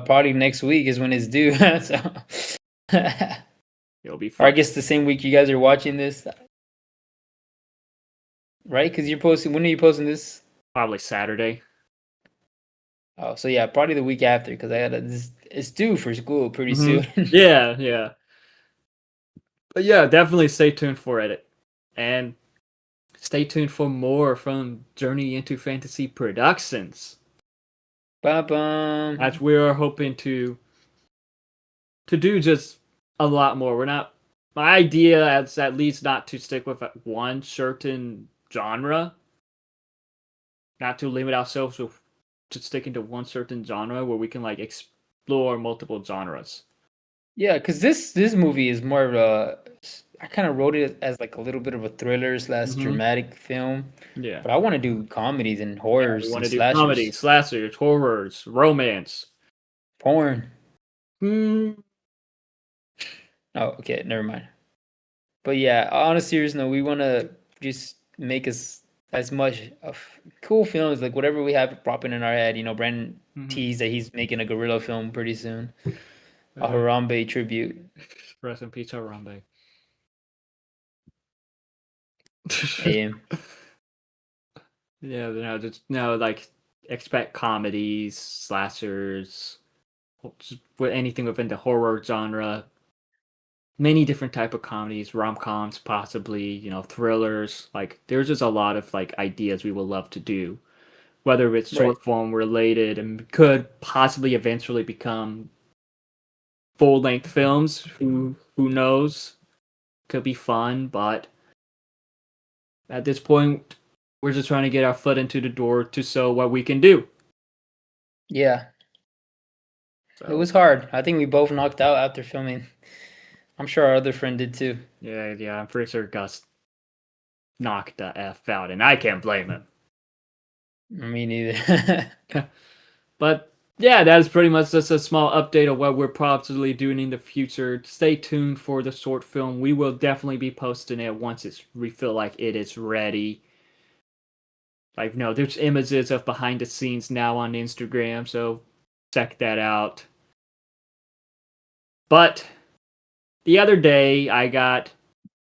Probably next week is when it's due. So it'll be or I fun. guess the same week you guys are watching this, right? Because you're posting. When are you posting this? Probably Saturday. Oh, so yeah, probably the week after because it's due for school pretty soon. Yeah. But yeah, definitely stay tuned for it. And stay tuned for more from Journey into Fantasy Productions. Ba-bum. As we are hoping to do just a lot more. My idea is at least not to stick with one certain genre. Not to limit ourselves to sticking to one certain genre where we can like explore multiple genres. Yeah, because this movie is more of a. I kind of wrote it as like a little bit of a thriller / dramatic film. Yeah, but I want to do comedies and horrors we want and to do slashers. comedy, slashers, horrors, romance, porn. Oh, okay, never mind. But yeah, on a serious note, we want to just make as much of cool films, like whatever we have popping in our head. Brandon teased that he's making a gorilla film pretty soon. A Harambe tribute. Rest in peace, Harambe. AM. Yeah, just like expect comedies, slashers, anything within the horror genre. Many different type of comedies, rom-coms, possibly, thrillers. Like there's just a lot of like ideas we would love to do, whether it's short form related and could possibly eventually become full length films. Who knows? Could be fun, but at this point, we're just trying to get our foot into the door to show what we can do. Yeah. So, it was hard. I think we both knocked out after filming. I'm sure our other friend did too. Yeah, I'm pretty sure Gus knocked the F out, and I can't blame him. Me neither. But yeah, that is pretty much just a small update of what we're probably doing in the future. Stay tuned for the short film. We will definitely be posting it once we feel like it is ready. Like, no, there's images of behind the scenes now on Instagram, so check that out. But the other day, I got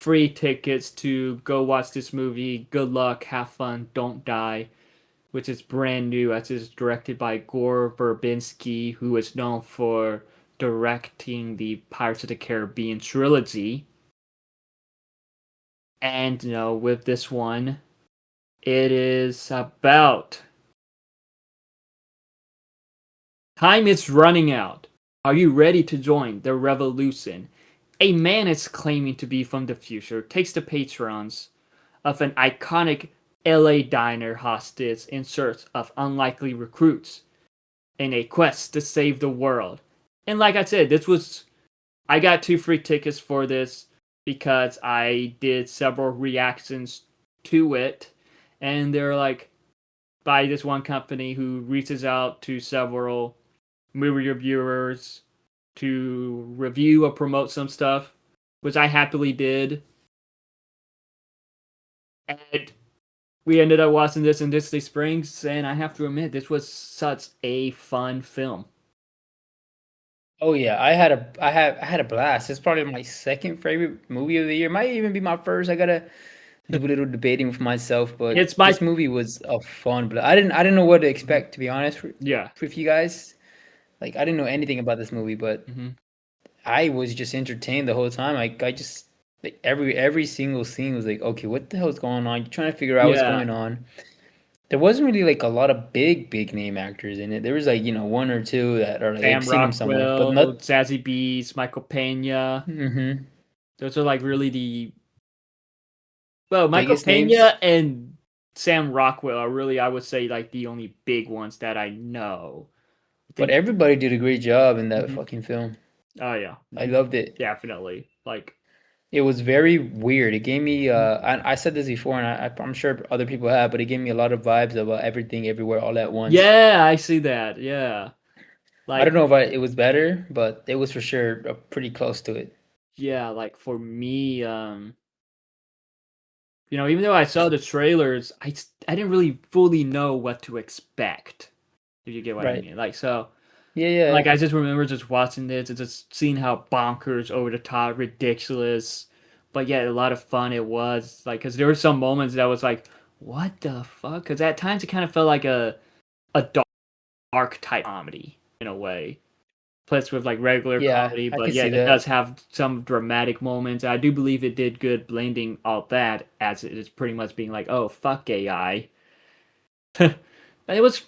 free tickets to go watch this movie. Good luck, have fun, don't die, which is brand new as it's directed by Gore Verbinski, who is known for directing the Pirates of the Caribbean trilogy. And, with this one, it is about time is running out. Are you ready to join the revolution? A man is claiming to be from the future takes the patrons of an iconic LA diner hostage in search of unlikely recruits in a quest to save the world. And like I said, I got 2 free tickets for this because I did several reactions to it, and they're like by this one company who reaches out to several movie reviewers to review or promote some stuff, which I happily did. And we ended up watching this in Disney Springs, and I have to admit, this was such a fun film. Oh yeah, I had a blast. It's probably my second favorite movie of the year. Might even be my first. I gotta do a little debating with myself, but It's my this movie was a fun. But I didn't know what to expect, to be honest. Yeah. With you guys, like I didn't know anything about this movie, but I was just entertained the whole time. I just like every single scene was like, okay, what the hell is going on? You're trying to figure out what's Yeah. going on. There wasn't really like a lot of big name actors in it. There was like one or two that are like Sam I've seen them somewhere, but Rockwell, not. Zazie Beetz, Michael Pena. Mm-hmm. Those are like really Michael Biggest names. Pena and Sam Rockwell are really, I would say, like the only big ones that I know. I But think. everybody did a great job in that Mhm. fucking film. Oh yeah, I loved it. definitely. Like, It was very weird. It gave me I said this before, and I'm sure other people have, but it gave me a lot of vibes of everything everywhere all at once. yeah, I see that. Yeah, I don't like, know if it was better, but it was for sure pretty close to it. yeah, like for me, even though I saw the trailers, I didn't really fully know what to expect. If you get what I Right. mean, like, so. Yeah, yeah. Like, I just remember just watching this and just seeing how bonkers, over the top, ridiculous, but yet a lot of fun it was. Like, because there were some moments that was like, what the fuck? Because at times it kind of felt like a dark type comedy in a way, plus with like regular Yeah, comedy, I but could see yet it does that. have some dramatic moments. I do believe it did good blending all that, as it is pretty much being like, oh fuck AI. And it was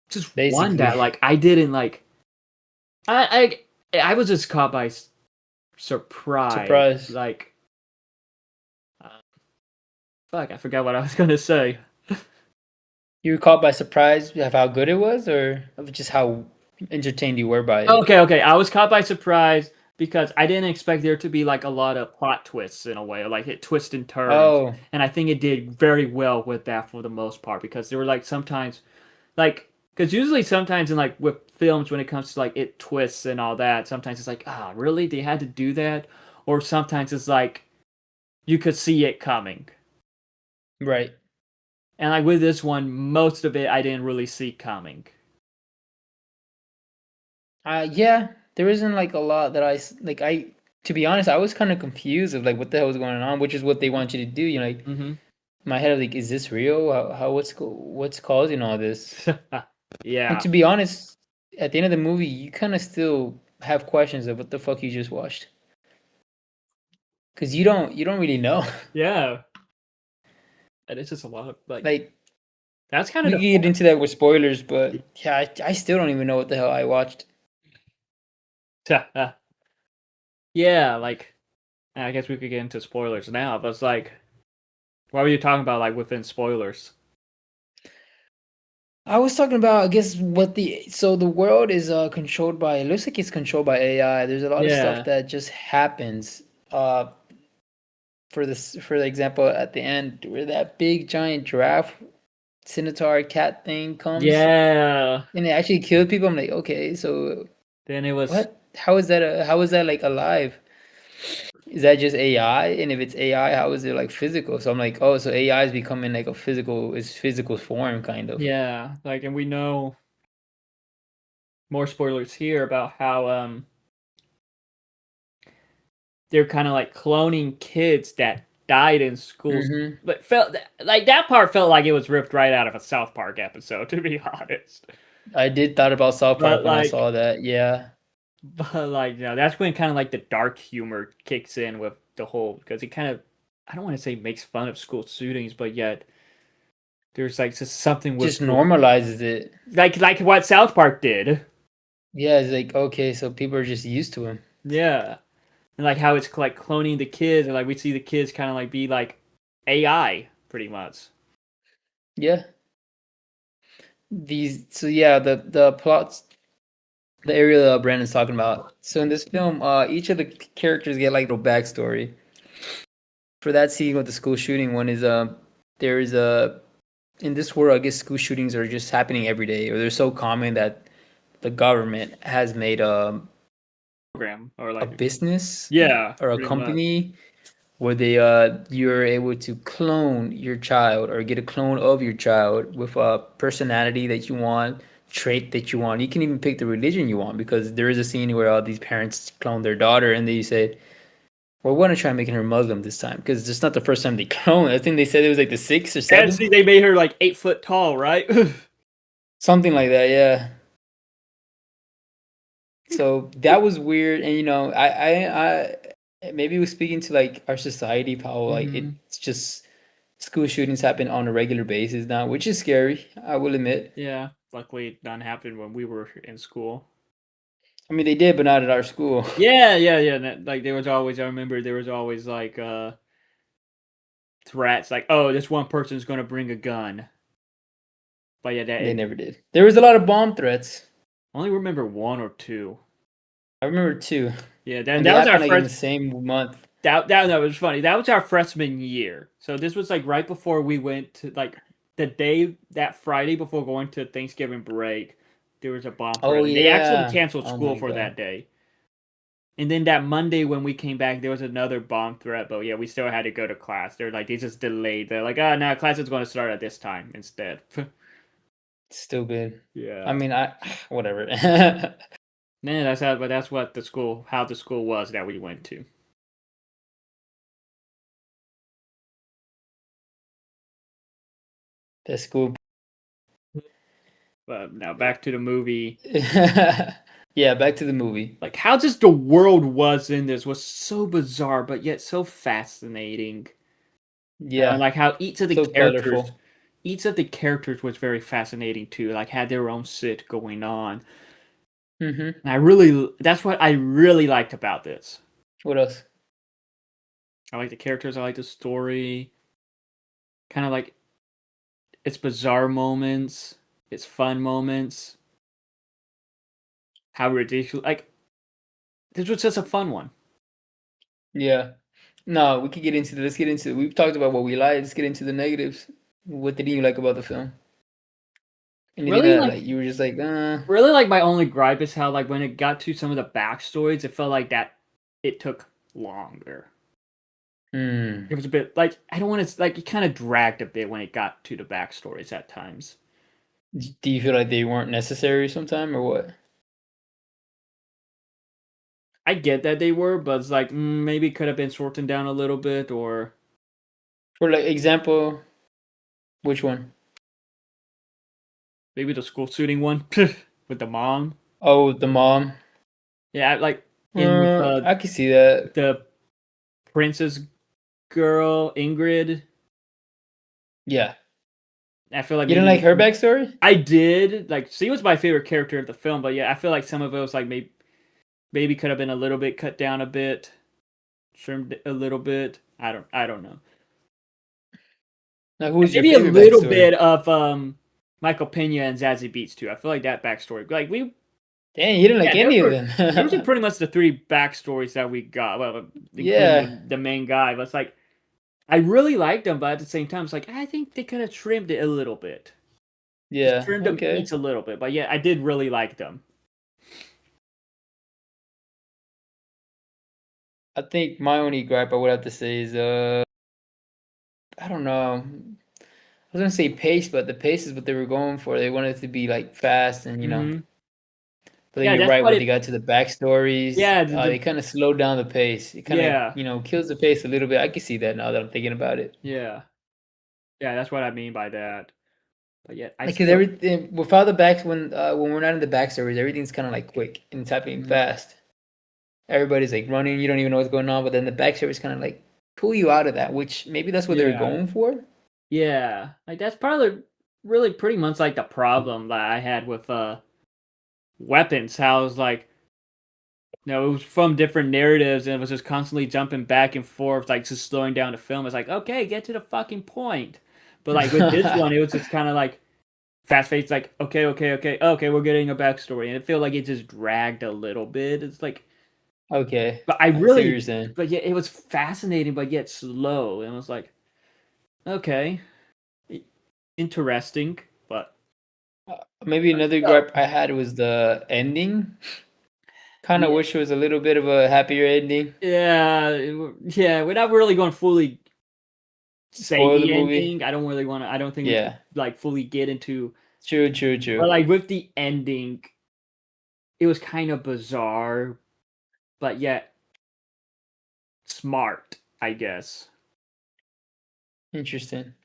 just one Basically. that like I didn't like. I was just caught by surprise. Surprise. Like, uh, fuck, I forgot what I was gonna say. You were caught by surprise of how good it was, or of just how entertained you were by it? Okay, I was caught by surprise because I didn't expect there to be like a lot of plot twists in a way, like it twists and turns, Oh, and I think it did very well with that for the most part because there were like sometimes, like, because usually sometimes in like with films when it comes to like it twists and all that, sometimes it's like, ah, really? They had to do that, or sometimes it's like you could see it coming. right. And like with this one, most of it I didn't really see coming. Yeah, there isn't like a lot that like to be honest, I was kind of confused of like what the hell was going on, which is what they want you to do. Like Mm-hmm. in my head, like, is this real? How what's causing all this? And Yeah. to be honest, at the end of the movie, you kind of still have questions of what the fuck you just watched, because you don't really know. Yeah. And it's just a lot of like Like that's kind of we the can get into that with spoilers, but yeah, I still don't even know what the hell I watched. Yeah, like I guess we could get into spoilers now, but it's like, what were you talking about, like within spoilers? I was talking about, I guess, the world is controlled by. It looks like it's controlled by AI. There's a lot of stuff Yeah, that just happens. Uh, for the example, at the end where that big giant giraffe centaur cat thing comes yeah. and it actually killed people. I'm like, okay, so Then it was what? How is that like alive? Is that just AI? And if it's AI, how is it like physical? So I'm like, oh, so AI is becoming like physical form kind of. yeah, like, and we know more spoilers here about how they're kind of like cloning kids that died in schools. Mm-hmm. But felt like that part felt like it was ripped right out of a South Park episode, to be honest. I did thought about South But Park when I like, saw that. Yeah. but like, that's when kind of like the dark humor kicks in with the whole, because it kind of, I don't want to say makes fun of school shootings, but yet there's like just something with Just school, normalizes it. like what South Park did. Yeah, it's like, okay, so people are just used to him. Yeah, and like how it's like cloning the kids, and like we see the kids kind of like be like AI pretty much. Yeah. The plots, the area that Brandon's talking about. So in this film, each of the characters get like a little backstory. For that scene with the school shooting one is there is a in this world, I guess school shootings are just happening every day, or they're so common that the government has made Program or a like, business yeah, or a pretty much. company where you're able to clone your child or get a clone of your child with a personality that you want, trait that you want. You can even pick the religion you want because there is a scene where all these parents clone their daughter and they said, "Well, we want to try making her Muslim this time because it's not the first time they clone." I think they said it was like the sixth or And seventh, see, they made her like 8 foot tall, right? something like that. Yeah. So that was weird, and I maybe it was speaking to like our society, how like Hmm. it's just school shootings happen on a regular basis now, which is scary. I will admit. Yeah, luckily none happened when we were in school. I mean, they did, but not at our school. Yeah, yeah, yeah. Like there was always, I remember there was always like threats, like, oh, this one person's gonna bring a gun. But yeah, that They it, never did. There was a lot of bomb threats. I only remember one or two. I remember two, Yeah, then and they that was our happened like in the first. same month. That was funny. That was our freshman year. So this was like right before we went to like the day that Friday before going to Thanksgiving break. There was a bomb threat, Oh and they actually yeah. canceled Oh school my for god. that day. And then that Monday when we came back, there was another bomb threat, but yeah, we still had to go to class. They're like, they just delayed. They're like, oh, no, class is going to start at this time instead. Stupid. I Yeah. mean, I whatever. Man, that's how, but that's what how the school was that we went to. The school. But now back to the movie. Yeah, back to the movie. Like how just the world was in this was so bizarre, but yet so fascinating. And Yeah, like how so colorful. each of the characters was very fascinating too. Like had their own shit going on. Mm-hmm. And I really, that's what I really liked about this. What else? I like the characters. I like the story. Kind of like its bizarre moments, its fun moments. How ridiculous! Like this was just a fun one. Yeah. No, we could get into let's get into we've talked about what we like. Let's get into the negatives. What didn't you like about the film? Anything Really that like, like you were just like, really like my only gripe is how like when it got to some of the backstories, it felt like that it took longer. hmm. It was a bit like I don't want to like it kind of dragged a bit when it got to the backstories at times. Do you feel like they weren't necessary sometime or what? I get that they were, but it's like maybe it could have been shortened down a little bit, or For like example, which one? maybe the school shooting one with the mom. Oh, the mom. Yeah, like in with I can see that. the princess girl Ingrid. Yeah. I feel like You didn't like maybe her backstory? I did like she was my favorite character of the film, but yeah, I feel like some of it was like maybe maybe could have been a little bit cut down a bit, trimmed a little bit. I don't know. Now, who's your Maybe a favorite little backstory? bit of Michael Pena and Zazie Beetz too. I feel like that backstory. Like we Dang, you didn't like yeah, any of those are them. pretty much the three backstories that we got. Well, including Yeah, the main guy. But it's like I really liked them, but at the same time, it's like I think they could have trimmed it a little bit. Just yeah, trimmed the okay. beats a little bit. But yeah, I did really like them. I think my only gripe I would have to say is I don't know. I was gonna say pace, but the pace is what they were going for. They wanted it to be like fast and Hmm. but then Yeah, you're that's right what when they it. got to the backstories, Yeah, they kind of slowed down the pace. It kind of yeah, kills the pace a little bit. I can see that now that I'm thinking about it. yeah, yeah. That's what I mean by that. But yeah, I Like, cause still. everything without the backs when we're not in the backstories, everything's kind of like quick and it's happening Mhm. fast. Everybody's like running, you don't even know what's going on, but then the backstories kind of like pull you out of that, which maybe that's what they were Yeah, going for. yeah. Like that's probably really pretty much like the problem that I had with weapons. How it was like, it was from different narratives and it was just constantly jumping back and forth, like just slowing down the film. It's like, okay, get to the fucking point. But like with this one, it was just kind of like fast paced, like, okay, we're getting a backstory. And it felt like it just dragged a little bit. It's like, Okay, but I I see what you're really, saying. but yeah, it was fascinating, but yet slow. And it was like, okay, interesting, but Maybe another oh, gripe I had was the ending. Kind of yeah, wish it was a little bit of a happier ending. yeah, yeah. We're not really going to fully say Spoil the the movie. ending. I don't really want to. I don't think we should Yeah, like fully get into. true, true, true. But like with the ending, it was kind of bizarre, but yet smart, I guess. Interesting.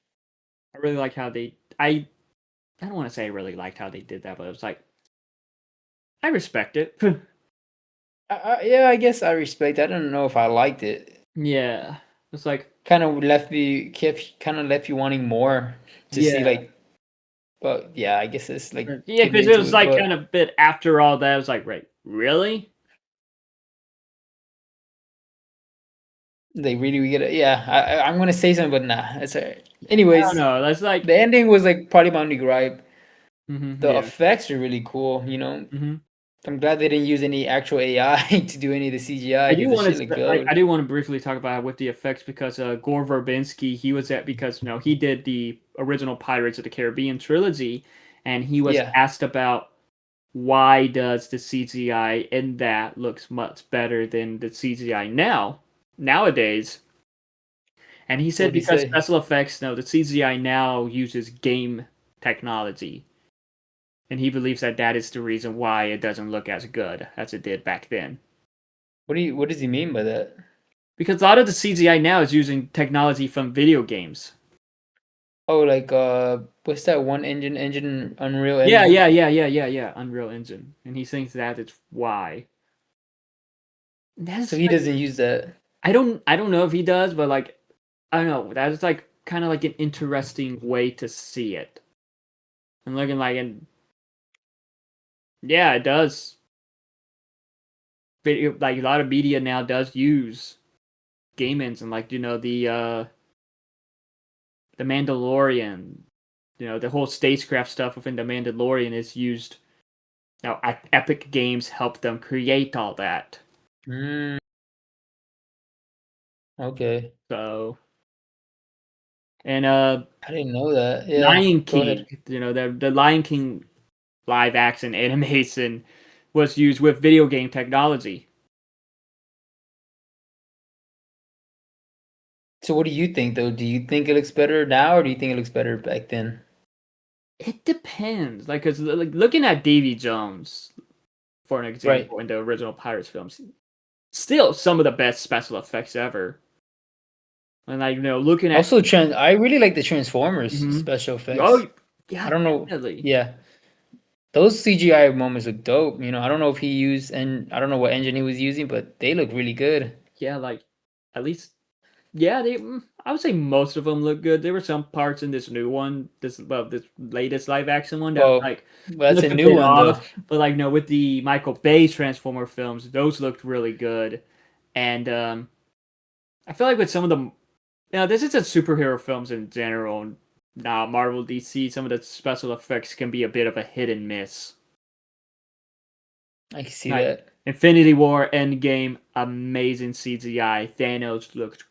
I really like how they. I don't want to say I really liked how they did that, but it was like I respect it. Yeah, I guess I respect. I don't know if I liked it. Yeah, it's like Kind of left you wanting more to see yeah, like. But yeah, I guess it's like yeah, getting because it into was it. like kind But of bit after all that. I was like, right, really? they really we get it. Yeah, I'm gonna say something, but nah, it's alright. I don't Anyways, know. That's like, the ending was like probably my only gripe. The yeah, effects are really cool. hmm. I'm glad they didn't use any actual AI to do any of the CGI I do because the want shit looked to like I good. do want to briefly talk about with the effects because Gore Verbinski he was at because he did the original Pirates of the Caribbean trilogy and he was Yeah. asked about why does the CGI in that looks much better than the CGI nowadays, and he said What'd he because say? special effects, no, the CGI now uses game technology, and he believes that that is the reason why it doesn't look as good as it did back then. What does he mean by that? Because a lot of the CGI now is using technology from video games. Oh, like what's that one engine Unreal Yeah, Engine? yeah, yeah, yeah, yeah, yeah. Unreal Engine, and he thinks that is why. So That's he like doesn't use that. I don't know if he does, but like I don't know. That's like kind of like an interesting way to see it. And looking like and yeah, it does. Video like a lot of media now does use game engine, like the Mandalorian. The whole stagecraft stuff within the Mandalorian is used. Now, Epic Games helped them create all that. Mm, okay. So, and I didn't know that. Yeah. Lion Go King, ahead. the Lion King live action animation was used with video game technology. So what do you think though? Do you think it looks better now or do you think it looks better back then? It depends, like, cause like looking at Davy Jones for an Right. example in the original Pirates films, still some of the best special effects ever. And like looking at, Also, I really like the Transformers mhm. special effects. Oh I yeah, don't know. definitely, Yeah. Those CGI moments look dope. I don't know if he used and I don't know what engine he was using, but they look really good. yeah, like at least yeah, I would say most of them look good. There were some parts in this new one, this latest live action one that Well, like that's a looked a new bit one though. off. But like no, with the Michael Bay Transformer films, those looked really good. And I feel like with some of the, this isn't superhero films in general. Now Marvel, DC, some of the special effects can be a bit of a hit and miss. I can see Like that. Infinity War, Endgame, amazing CGI. Thanos looked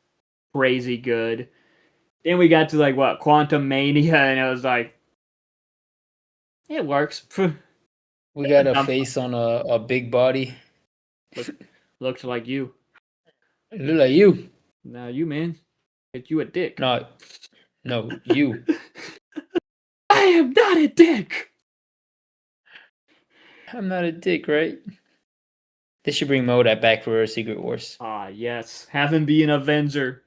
crazy good. Then we got to like what Quantum Mania, and it was like it works. We got a face on a big body. Looks like you. It look like you. Now you man, get you a dick. No, you. I am not a dick. I'm not a dick, right? They should bring Modak back for Secret Wars. Ah, yes. Have him be an Avenger.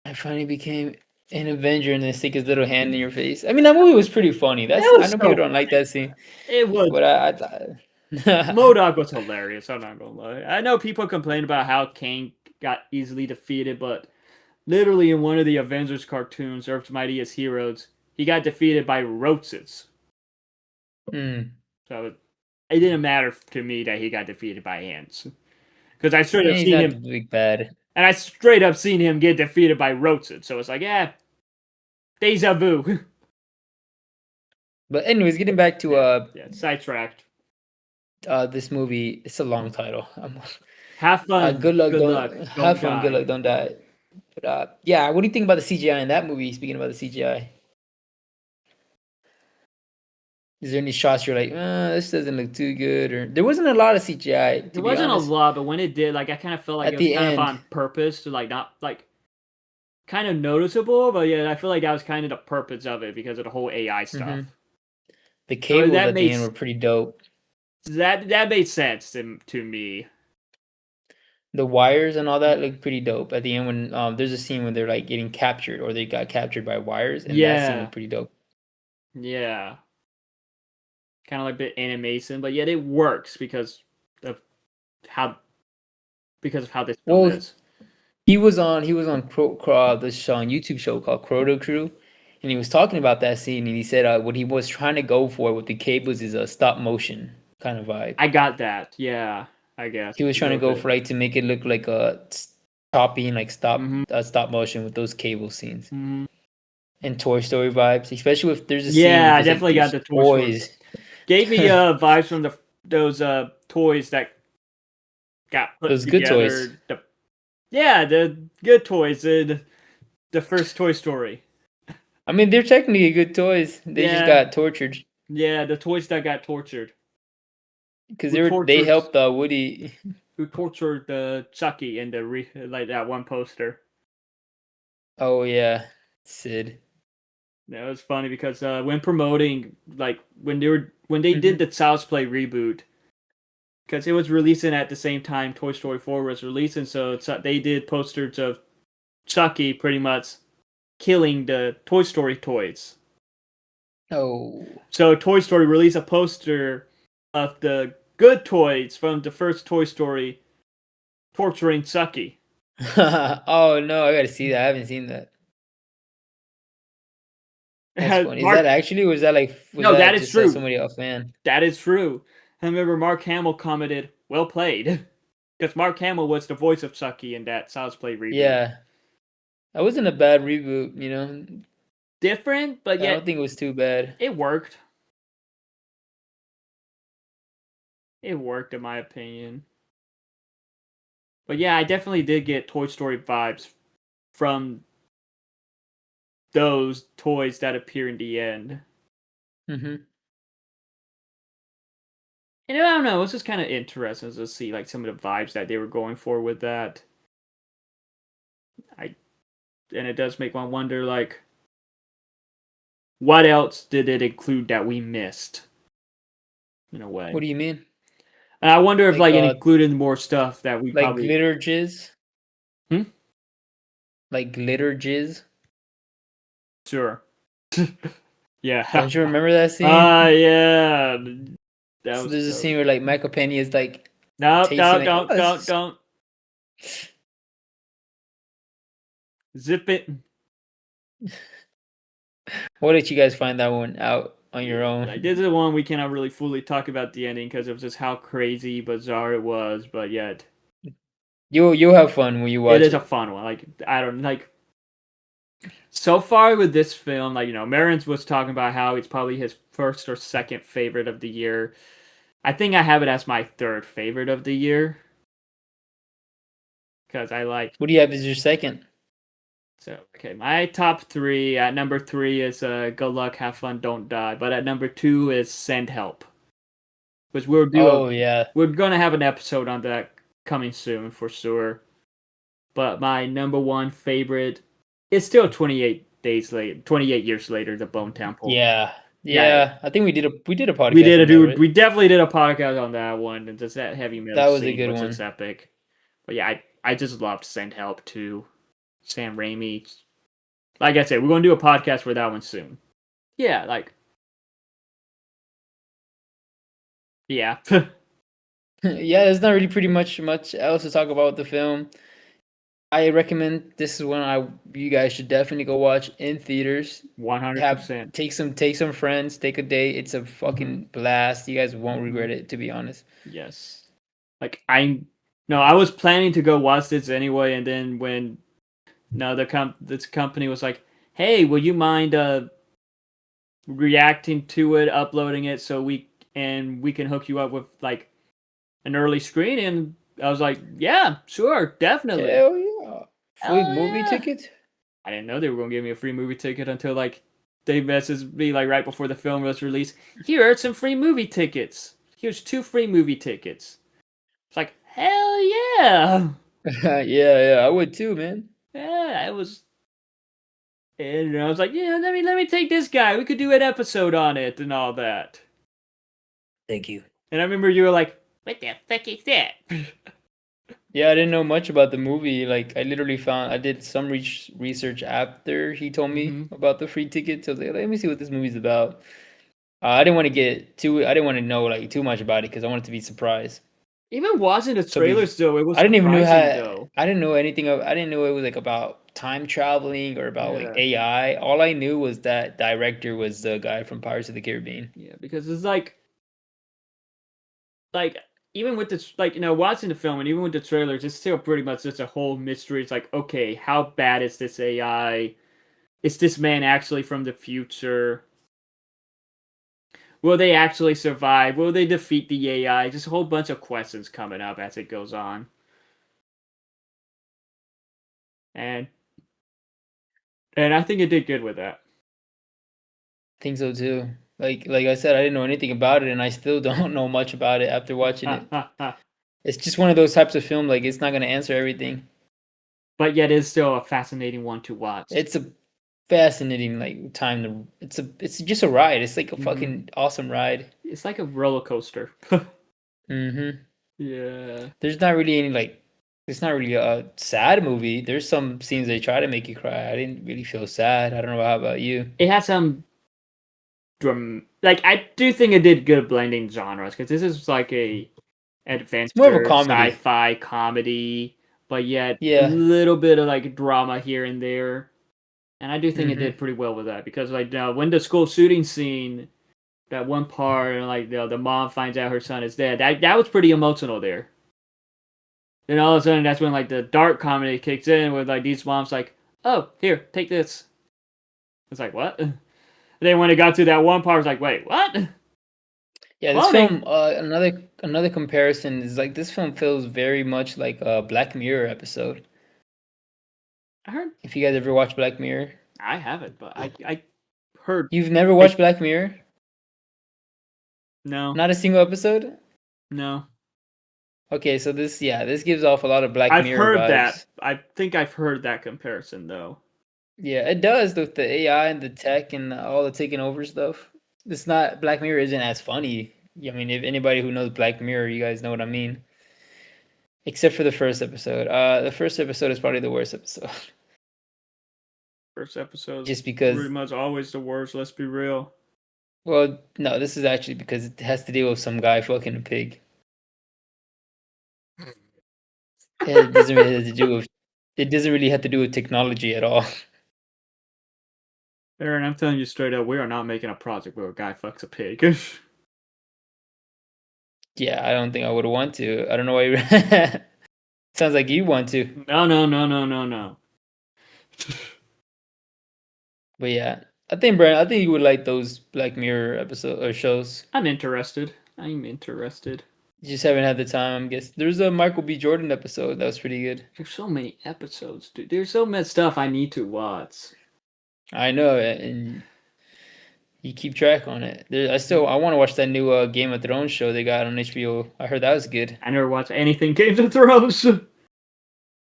I finally became an Avenger and then stick his little hand in your face. I mean, that movie was pretty funny. I know people don't like that scene. It was. But MODOK was hilarious. I'm not gonna lie. I know people complain about how Kang got easily defeated, but literally in one of the Avengers cartoons, Earth's Mightiest Heroes, he got defeated by roaches. So it didn't matter to me that he got defeated by ants, because I straight up seen him. The big bad. And I straight up seen him get defeated by roaches. So it's like, deja vu. But anyways, getting back to sidetracked. This movie, it's a long title. Have fun. Good luck. Have fun. Good luck. Don't die. But yeah, what do you think about the CGI in that movie? Speaking about the CGI, is there any shots you're like, this doesn't look too good? Or there wasn't a lot of CGI. There wasn't a lot, but when it did, like I kind of felt like it was kind of on purpose to like not like kind of noticeable. But yeah, I feel like that was kind of the purpose of it because of the whole AI stuff. Mm-hmm. The cables at the end were pretty dope. That made sense to me. The wires and all that look pretty dope. At the end, when there's a scene when they're like getting captured or they got captured by wires, and that scene looked pretty dope. Yeah, kind of like a bit animation, but yet it works because of how this film is. He was on this YouTube show called Croto Crew, and he was talking about that scene, and he said what he was trying to go for with the cables is a stop motion kind of vibe. I got that. Yeah, I guess he was trying to go for like to make it look like a choppy and like stop motion with those cable scenes. Mm-hmm. And Toy Story vibes, especially if there's a scene. Yeah, I definitely got the toys. Gave me vibes from those toys that got put those together. Good toys. The good toys in the first Toy Story. I mean, they're technically good toys. They just got tortured. Yeah, the toys that got tortured. Because they helped Woody. Who tortured Chucky in like that one poster. Oh yeah, Sid. That was funny because when promoting, like when they did the Child's Play reboot, because it was releasing at the same time Toy Story 4 was releasing, so they did posters of Chucky pretty much killing the Toy Story toys. Oh. So Toy Story released a poster of the good toys from the first Toy Story torturing Chucky. Oh no, I gotta see that. I haven't seen that. That's funny. Is that actually, or was that like... No, that is true. Somebody else, man. That is true. I remember Mark Hamill commented, "Well played." Because Mark Hamill was the voice of Chucky in that Child's Play reboot. Yeah. That wasn't a bad reboot, you know? Different, but yet... I don't think it was too bad. It worked. It worked, in my opinion. But yeah, I definitely did get Toy Story vibes from those toys that appear in the end. Mm-hmm. And I don't know, it's just kind of interesting to see like some of the vibes that they were going for with that. And it does make one wonder, like, what else did it include that we missed? In a way. What do you mean? And I wonder if it included more stuff that we like glitter jizz? Like glitter jizz? Sure. Yeah. Don't you remember that scene? Yeah. So there's a scene where like Michael Penny is like... No, don't. Zip it. What did you guys find that one out on your own? Like, this is one we cannot really fully talk about the ending because of just how crazy, bizarre it was. But yet, You'll have fun when you it watch is a it. fun one. Like, I don't like. So far with this film, like, Marins was talking about how it's probably his first or second favorite of the year. I think I have it as my third favorite of the year because I like. What do you have as your second? So, okay, my top three. At number three is Good Luck, Have Fun, Don't Die. But at number two is Send Help, which Oh yeah, we're gonna have an episode on that coming soon for sure. But my number one favorite is still 28 years later, The Bone Temple. yeah, Yeah, yeah. I think we did a podcast on that, right? we definitely did a podcast on that one, and just that heavy metal That was a scene good was just one. epic. But yeah, I just loved Send Help too. Sam Raimi. Like I said, we're gonna do a podcast for that one soon. Yeah, like yeah. Yeah, there's not really pretty much else to talk about with the film. I recommend this is one you guys should definitely go watch in theaters. Have 100%. take some friends, take a date. It's a Mm-hmm. fucking blast. You guys won't Mm-hmm. regret it, to be honest. Yes. Like I was planning to go watch this anyway, and then when no this company was like, "Hey, will you mind reacting to it, uploading it so we can hook you up with like an early screen?" And I was like, "Yeah, sure, definitely." Hell yeah. Free Oh movie yeah. ticket? I didn't know they were going to give me a free movie ticket until like they messaged me like right before the film was released. Here are some free movie tickets. Here's 2 free movie tickets. It's like, hell yeah. Yeah, yeah, I would too, man. Yeah, I was. And I was like, yeah, let me take this guy. We could do an episode on it and all that. Thank you. And I remember you were like, what the fuck is that? Yeah, I didn't know much about the movie. Like, I did some research after he told me Mm-hmm. about the free ticket. So I was like, let me see what this movie's about. I didn't want to know like too much about it because I wanted to be surprised. Even watching the So be, trailers though, it was I didn't even know surprising how, though. I didn't know anything of, I didn't know it was like about time traveling or about like Yeah. AI. All I knew was that director was the guy from Pirates of the Caribbean. Yeah, because it's like even with this watching the film and even with the trailers, it's still pretty much just a whole mystery. It's like, okay, how bad is this AI? Is this man actually from the future? Will they actually survive? Will they defeat the AI? Just a whole bunch of questions coming up as it goes on. And I think it did good with that. I think so too. Like I said, I didn't know anything about it, and I still don't know much about it after watching it. It's just one of those types of film. Like it's not gonna answer everything. But yet it's still a fascinating one to watch. It's a fascinating like time to. It's just a ride. It's like a Mm-hmm. fucking awesome ride. It's like a roller coaster. Mm-hmm. Yeah. There's not really any like. It's not really a sad movie. There's some scenes they try to make you cry. I didn't really feel sad. I don't know how about you. It has some like I do think it did good blending genres because this is like a It's more of a adventure, comedy. sci-fi, comedy, but yet a Yeah. little bit of like drama here and there. And I do think it Mm-hmm. did pretty well with that because like when the school shooting scene, that one part, and like the mom finds out her son is dead, that was pretty emotional there. Then all of a sudden, that's when like the dark comedy kicks in with like these moms like, oh, here, take this. It's like what? And then when it got to that one part, I was like, wait, what? Yeah, this Cloning? film. Another comparison is like this film feels very much like a Black Mirror episode. I heard If you guys ever watch Black Mirror, I haven't, but I heard you've never I watched Black Mirror, no not a single episode. no. Okay, so this gives off a lot of Black I've Mirror heard that. vibes. I think I've heard that comparison though. Yeah, it does with the AI and the tech and all the taking over stuff. It's not Black Mirror isn't as funny. I mean, if anybody who knows Black Mirror, you guys know what I mean. Except for the first episode. The first episode is probably the worst episode. First episode's Just pretty because, much always the worst. Let's be real. well, no, this is actually because it has to deal with some guy fucking a pig. It doesn't really have to do with it doesn't really have to do with technology at all. Aaron, I'm telling you straight up, we are not making a project where a guy fucks a pig. Yeah, I don't think I would want to. I don't know why you sounds like you want to. No, no, no, no, no, no. But yeah, I think Brandon, I think you would like those Black Mirror episode or shows. I'm interested. I'm interested. You just haven't had the time, I guess. There's a Michael B. Jordan episode that was pretty good. There's so many episodes, dude. There's so much stuff I need to watch. I know, and you keep track on it. I want to watch that new Game of Thrones show they got on HBO. I heard that was good. I never watched anything Games of Thrones.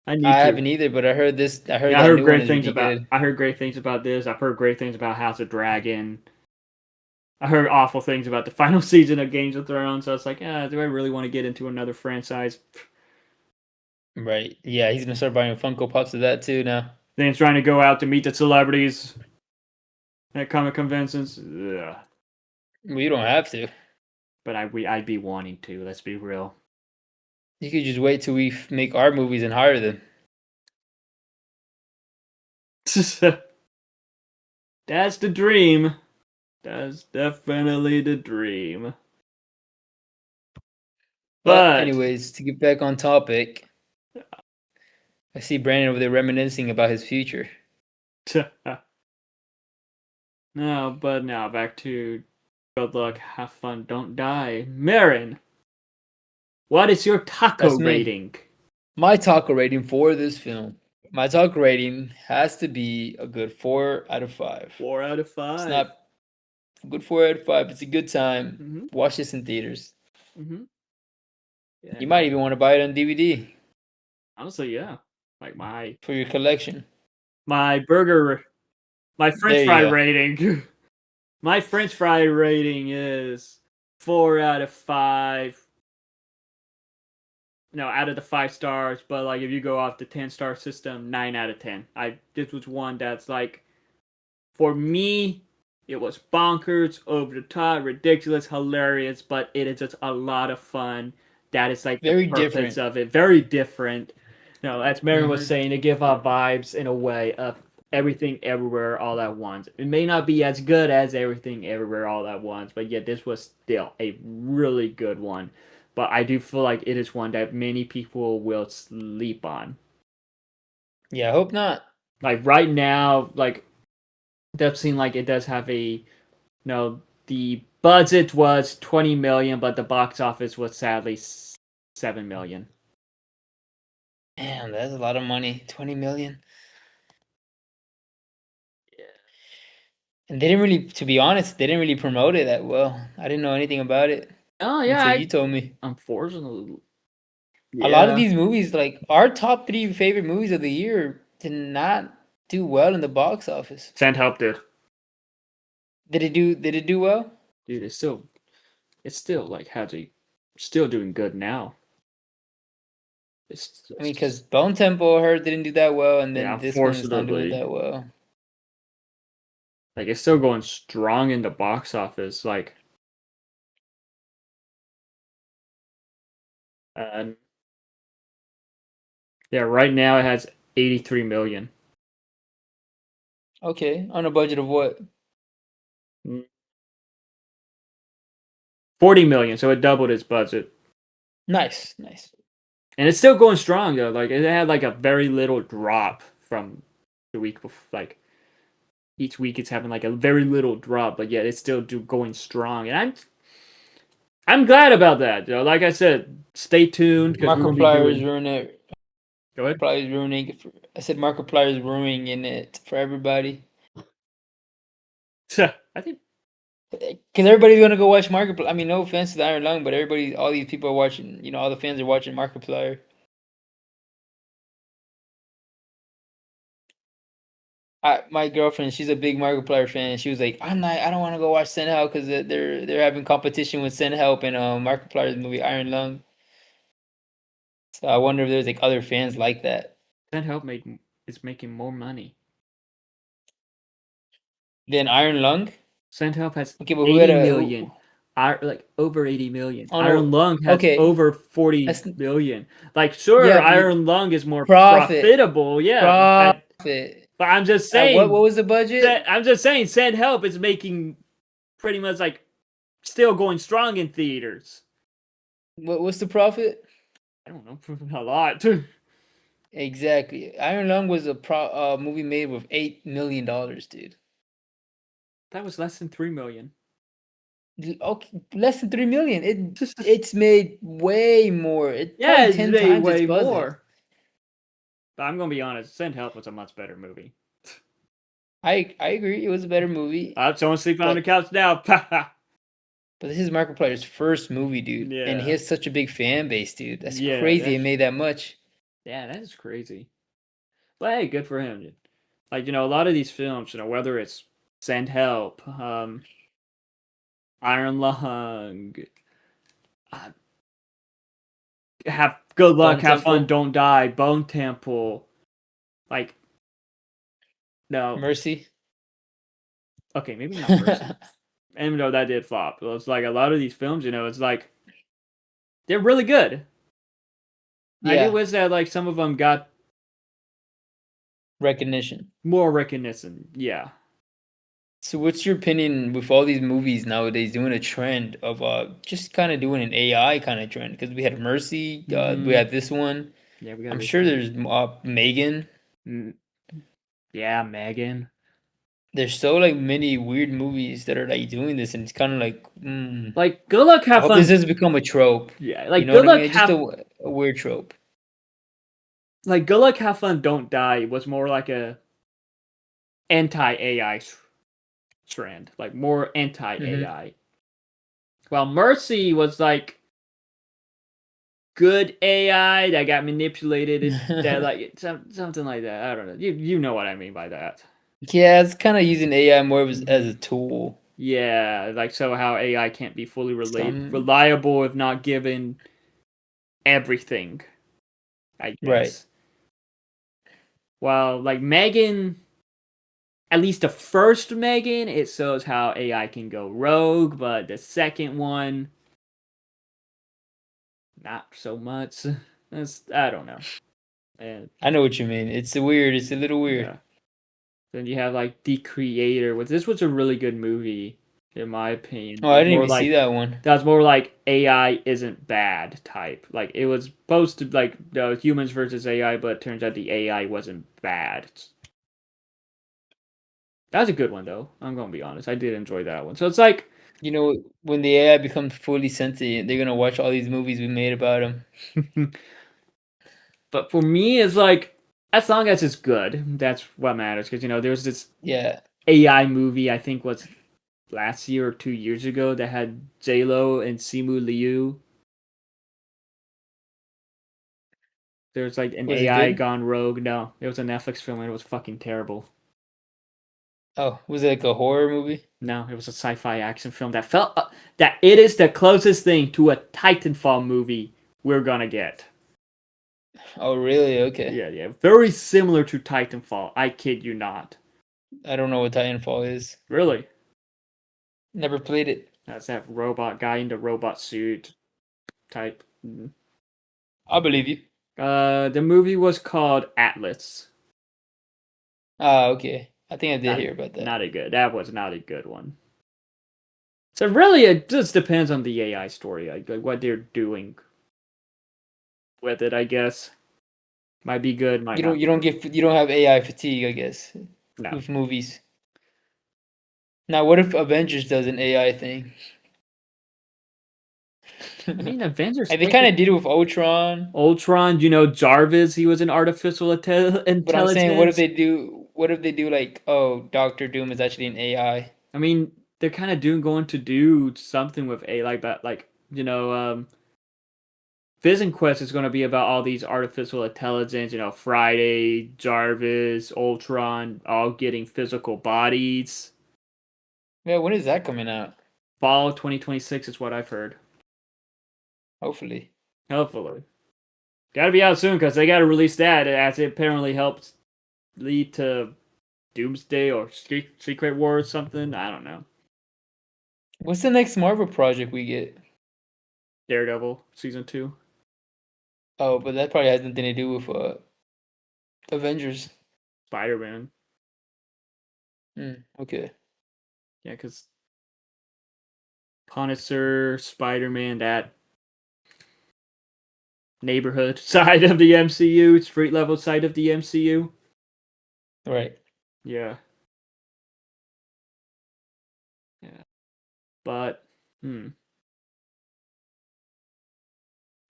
I need I to. haven't either, but I heard this. I heard Yeah, I that heard new one great is things really about. good. I heard great things about this. I've heard great things about House of Dragon. I heard awful things about the final season of Games of Thrones. So it's like, do I really want to get into another franchise? Right? Yeah, he's gonna start buying Funko Pops of that too now. Then trying to go out to meet the celebrities at comic conventions. Ugh. Well, you don't have to. But I'd be wanting to. Let's be real. You could just wait till we make our movies and hire them. That's the dream. That's definitely the dream. But anyways, to get back on topic, I see Brandon over there reminiscing about his future. No, but now back to good luck, have fun, don't die. Marin, what is your taco rating? My taco rating for this film. My taco rating has to be a good 4 out of 5. 4 out of 5. It's not a good 4 out of 5. It's a good time. Mm-hmm. Watch this in theaters. Mm-hmm. Yeah, you might even want to buy it on DVD. Honestly, yeah. Like for your collection. My French fry rating. My French fry rating is 4 out of 5. No, out of the 5 stars, but like if you go off the 10-star system, 9 out of 10. This was one that's like, for me, it was bonkers, over the top, ridiculous, hilarious, but it is just a lot of fun. That is like very the purpose different of it. Very different. No, as Marin was saying, to give off vibes in a way of Everything Everywhere All at Once. It may not be as good as Everything Everywhere All at Once, but yet this was still a really good one. But I do feel like it is one that many people will sleep on. Yeah, I hope not. Like right now, like it does seem like it does have a, the budget was 20 million, but the box office was sadly 7 million. Damn, that's a lot of money. 20 million. Yeah. And they didn't really, to be honest, they didn't really promote it that well. I didn't know anything about it. Oh yeah, until you told me. Unfortunately, a lot of these movies, like our top 3 favorite movies of the year, did not do well in the box office. Sandhelp did. Did it do well? Dude, it's still like still doing good now. I mean, because Bone Temple, I heard, didn't do that well, and then this one's not doing that well. Like, it's still going strong in the box office, like. Yeah, right now it has 83 million. Okay, on a budget of what? 40 million, so it doubled its budget. Nice. And it's still going strong though. Like it had like a very little drop from the week before. Like each week it's having like a very little drop, but yet it's still going strong. And I'm glad about that. Like I said, stay tuned. Markiplier is ruining it. Go ahead. Markiplier is ruining it. I said Markiplier is ruining it for everybody. I think. Because everybody's gonna go watch Markiplier. I mean, no offense to the Iron Lung, but all these people are watching. All the fans are watching Markiplier. My girlfriend, she's a big Markiplier fan. She was like, I don't want to go watch Sin Help because they're having competition with Sin Help and Markiplier's movie Iron Lung. So I wonder if there's like other fans like that. Sin Help is making more money than Iron Lung. Sin Help has 80 million. like over 80 million. Oh Iron no. Lung has Okay. over 40 That's million. Like, sure, yeah, but Iron Lung is more profit. profitable, yeah. Profit. But I'm just What saying was the budget? I'm just saying Send Help is making pretty much like still going strong in theaters. What's the profit? I don't know, a lot. Exactly. Iron Lung was a movie made with $8 million, dude. That was less than 3 million. Okay, less than 3 million. It's made way more. It's Yeah, probably it's 10 way, times its way budget. more. But I'm gonna be honest, Send Help was a much better movie. I agree. It was a better movie, Someone sleeping on the but couch now. this is Markiplier's first movie, dude, and he Yeah. has such a big fan base, dude. That's Yeah, crazy. He made that much. that is crazy. But hey, good for him. Like, a lot of these films, whether it's Send Help, Iron Lung, uh, have good luck, Bone have fun, Temple, don't die, Bone Temple, like, no, Mercy. okay, maybe not Mercy. Even though that did flop, it's like a lot of these films, it's like they're really good. I do Yeah, wish that like some of them got recognition. more recognition. Yeah. So, what's your opinion with all these movies nowadays doing a trend of just kind of doing an AI kind of trend? Because we had Mercy, we had this one. Yeah, we got I'm this sure one. there's Megan. Yeah, Megan. There's so like many weird movies that are like doing this, and it's kind of like, Like, good luck, I have hope fun. this doesn't become a trope. Yeah, You like know what good I luck, mean? It's just a weird trope. like good luck, have fun, don't die was more like a anti AI trend, like more anti Hmm. AI. While Mercy was like good AI that got manipulated, that like something like that. I don't know. You know what I mean by that. Yeah, it's kind of using AI more as a tool. Yeah, like so how AI can't be fully Some reliable if not given everything, I right. guess. Well, like Megan, at least the first Megan, it shows how AI can go rogue, but the second one, not so much. I don't know. And I know what you mean. It's weird. It's a little weird. yeah. Then you have like The Creator, which this was a really good movie, in my opinion. Oh, I didn't even see that one. That's more like AI isn't bad type. Like it was supposed to like the humans versus AI, but it turns out the AI wasn't bad. That was a good one though. I'm gonna be honest. I did enjoy that one. So it's like You know, when the AI becomes fully sentient, they're gonna watch all these movies we made about them. but for me it's like as long as it's good, that's what matters. Because there's this Yeah. AI movie I think was last year or 2 years ago that had J Lo and Simu Liu. There's like an Was it AI good? gone rogue. No, it was a Netflix film and it was fucking terrible. Oh, was it like a horror movie? No, it was a sci-fi action film that felt that it is the closest thing to a Titanfall movie we're gonna get. Oh, really? Okay. Yeah, yeah, very similar to Titanfall. I kid you not. I don't know what Titanfall is. Really? Never played it. That's that robot guy in the robot suit type. I'll believe you. The movie was called Atlas. Ah, okay. I think I did Not hear about that. not a good. That was not a good one. So really, it just depends on the AI story, like what they're doing with it. I guess might be good, might not. You don't have AI fatigue, I guess, No, with movies. Now, what if Avengers does an AI thing? I mean Avengers. Like they kind of did it with Ultron, Ultron, Jarvis, he was an artificial but I'm saying, what if intelligence. they do? What if they do like, oh, Doctor Doom is actually an AI? I mean, they're kind of going to do something with A like that, like Vision Quest is going to be about all these artificial intelligence. Friday, Jarvis, Ultron, all getting physical bodies. Yeah, when is that coming out? Fall 2026 is what I've heard. Hopefully. Hopefully, gotta be out soon because they got to release that as it apparently helps lead to Doomsday or Secret War or something. I don't know. What's the next Marvel project we get? Daredevil season 2. Oh, but that probably has nothing to do with Avengers. Spider-Man. Okay. Yeah, because Punisher, Spider-Man, that neighborhood side of the MCU, street level side of the MCU. Right. Yeah. Yeah. But,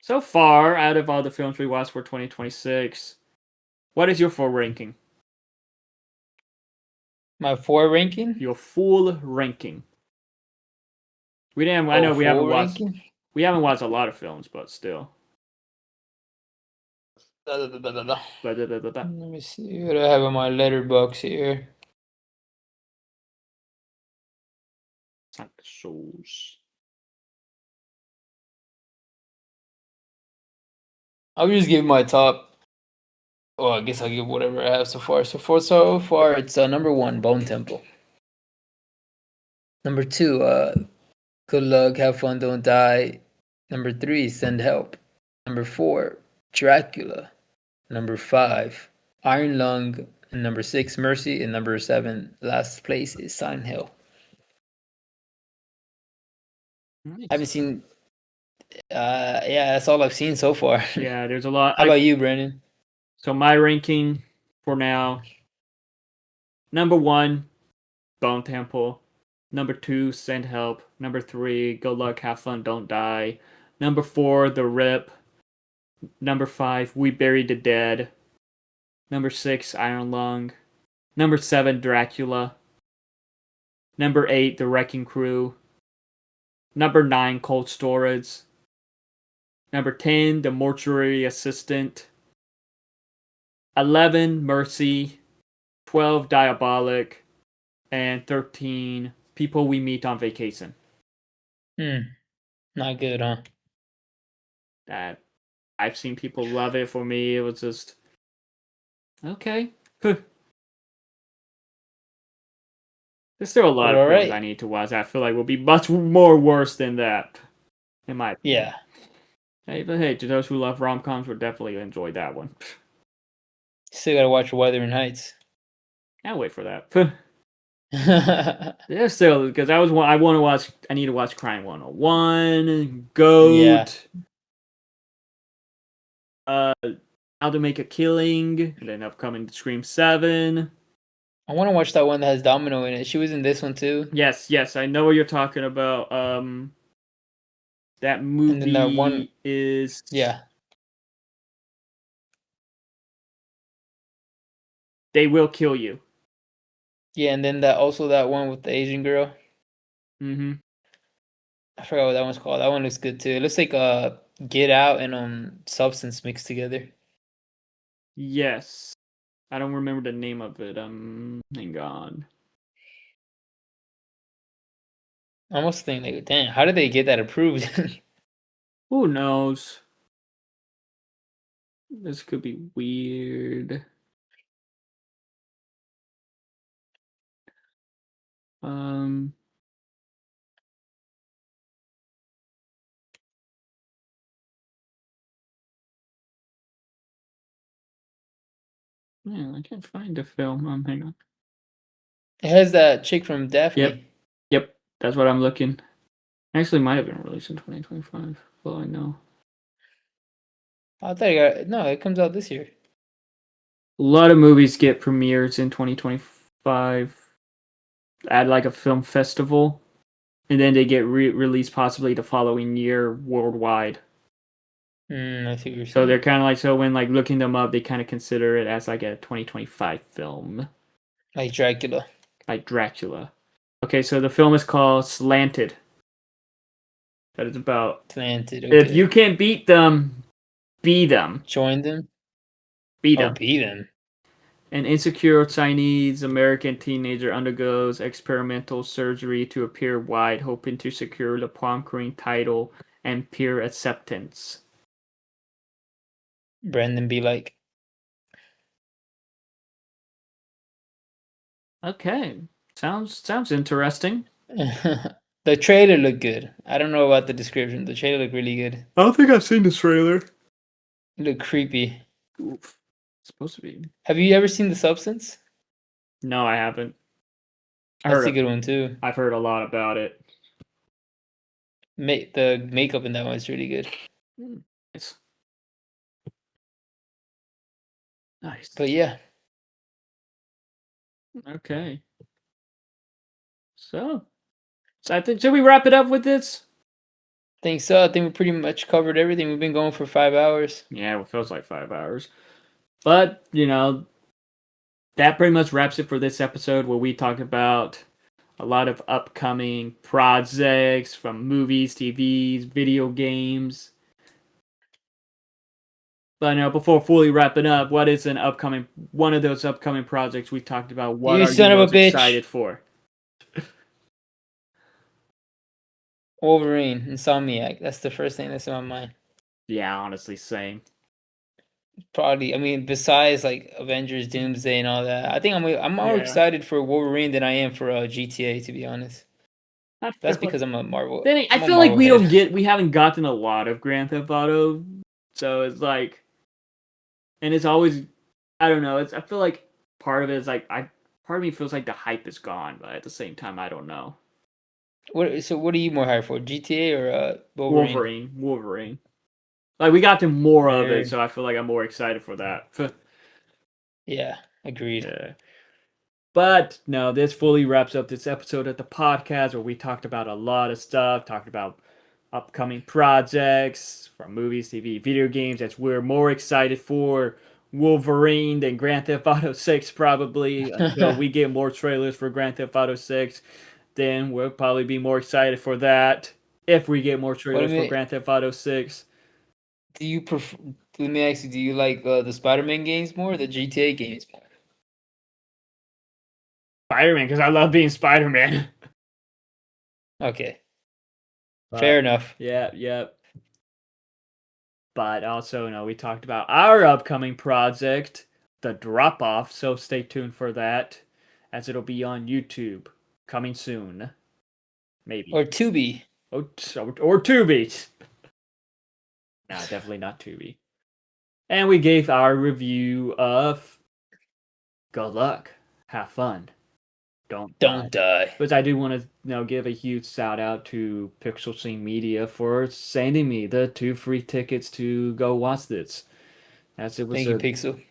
so far, out of all the films we watched for 2026, what is your full ranking? My 4 ranking? Your full ranking. We didn't. I Oh, know we haven't full watched. ranking? We haven't watched a lot of films, but still. Let me see what I have on my letterbox here. Souls. I'll just give my top. Oh, I guess I'll give whatever I have so far. So far, it's number 1, Bone Temple. Number 2, Good Luck, Have Fun, Don't Die. Number 3, Send Help. Number 4, Dracula. Number 5, Iron Lung. And number 6, Mercy. And number 7, last place is Silent Hill. Nice. I haven't seen. Yeah, that's all I've seen so far. Yeah, there's a lot. How about you, Brandon? So my ranking for now: number 1, Bone Temple. Number 2, Send Help. Number 3, Good Luck, Have Fun, Don't Die. Number 4, The Rip. Number 5, We Buried the Dead. Number 6, Iron Lung. Number 7, Dracula. Number 8, The Wrecking Crew. Number 9, Cold Storage. Number 10, The Mortuary Assistant. 11, Mercy. 12, Diabolic. And 13, People We Meet on Vacation. Not good, huh? That I've seen people love it. For me, it was just okay. There's still a lot of films I need to watch. I feel like will be much more worse than that. In my opinion. Yeah. Hey, but hey, to those who love rom-coms, would definitely enjoy that one. Still gotta watch Wuthering Heights. Can't wait for that. Yeah, still because I want to watch. I need to watch Crime 101, Goat. Yeah. How to Make a Killing, and then upcoming Scream 7. I want to watch that one that has Domino in it. She was in this one too. Yes, I know what you're talking about. That movie and then that one, is They Will Kill You. Yeah, and then that one with the Asian girl. Mm-hmm. I forgot what that one's called. That one looks good too. It looks like Get Out and Substance mixed together. Yes. I don't remember the name of it. Hang on. I almost think like, damn, how did they get that approved? Who knows? This could be weird. Man, I can't find the film. Hang on. It has that chick from Daphne. Yep. That's what I'm looking. Actually, might have been released in 2025. Well, I know. I thought it comes out this year. A lot of movies get premieres in 2025 at like a film festival, and then they get released possibly the following year worldwide. I see what you're saying. So they're kind of like, so when like looking them up, they kind of consider it as like a 2025 film. Like Dracula. Like Dracula. Okay, so the film is called Slanted. That is about Slanted. Okay. If you can't beat them, be them. Join them. Be them. Be them. An insecure Chinese American teenager undergoes experimental surgery to appear white, hoping to secure the prom queen title and peer acceptance. Brandon be like. Okay, sounds interesting. The trailer looked good. I don't know about the description. The trailer looked really good. I don't think I've seen this trailer. It looked creepy. Oof. It's supposed to be. Have you ever seen The Substance? No, I haven't. That's a good one too. I've heard a lot about it. The makeup in that one is really good. Nice. Nice. But yeah. Okay. So I think, should we wrap it up with this? I think so. I think we pretty much covered everything. We've been going for 5 hours. Yeah, it feels like 5 hours. But, that pretty much wraps it for this episode where we talked about a lot of upcoming projects from movies, TVs, video games. But now, before fully wrapping up, what is one of those upcoming projects we talked about? What are you most excited for? Wolverine, Insomniac. That's the first thing that's in my mind. Yeah, honestly, same. Probably, I mean, besides like Avengers, Doomsday, and all that, I think I'm more excited for Wolverine than I am for GTA. To be honest, that's because I'm a Marvel. I feel like we haven't gotten a lot of Grand Theft Auto, so it's like, and it's always, I don't know. I feel like part of it is like part of me feels like the hype is gone, but at the same time, I don't know. What are you more hyped for, GTA or Wolverine? Wolverine. Like, we got to more of it, so I feel like I'm more excited for that. Yeah, agreed. Yeah. But, no, this fully wraps up this episode of the podcast where we talked about a lot of stuff, talked about upcoming projects from movies, TV, video games that we're more excited for Wolverine than Grand Theft Auto 6, probably. Until we get more trailers for Grand Theft Auto 6, then we'll probably be more excited for that if we get more trailers for Grand Theft Auto 6. Do you prefer? Let me ask you: do you like the Spider-Man games more, or the GTA games more? Spider-Man, because I love being Spider-Man. Okay, fair enough. Yeah. But also, we talked about our upcoming project, The Drop-Off. So stay tuned for that, as it'll be on YouTube coming soon, maybe, or Tubi, or Tubi. No, definitely not Tubi. And we gave our review of Good Luck, Have Fun, Don't Die. But I do want to give a huge shout out to Pixel Scene Media for sending me the 2 free tickets to go watch this. Thank you, Pixel.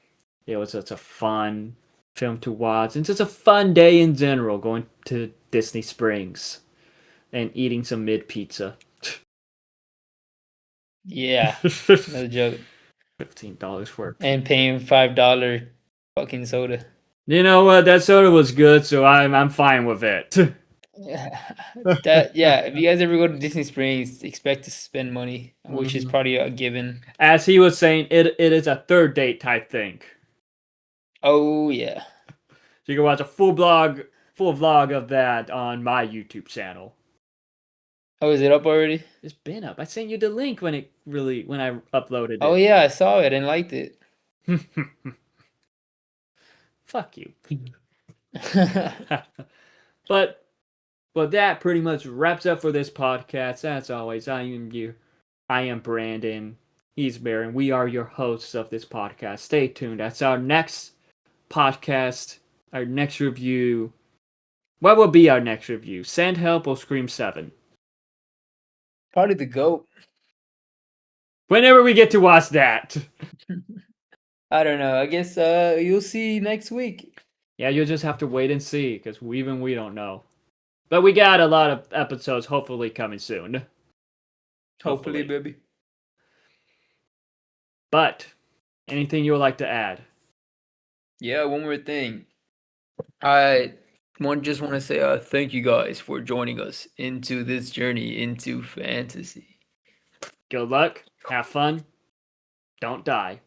It was such a fun film to watch, and just a fun day in general, going to Disney Springs and eating some mid pizza. Yeah, no joke. $15 for it. And paying $5 fucking soda. You know what? That soda was good, so I'm fine with it. If you guys ever go to Disney Springs, expect to spend money, which is probably a given. As he was saying, it is a third date type thing. Oh yeah. So you can watch a full vlog of that on my YouTube channel. Oh, is it up already? It's been up. I sent you the link when I uploaded it. Oh yeah, I saw it and liked it. Fuck you. But that pretty much wraps up for this podcast. As always, I am Brandon. He's Baron. We are your hosts of this podcast. Stay tuned. That's our next podcast, our next review. What will be our next review? Send Help or Scream 7? Probably the GOAT. Whenever we get to watch that. I don't know. I guess you'll see next week. Yeah, you'll just have to wait and see, because we don't know. But we got a lot of episodes hopefully coming soon. Hopefully, baby. But, anything you would like to add? Yeah, one more thing. I just want to say thank you guys for joining us into this journey into fantasy. Good luck. Have fun. Don't die.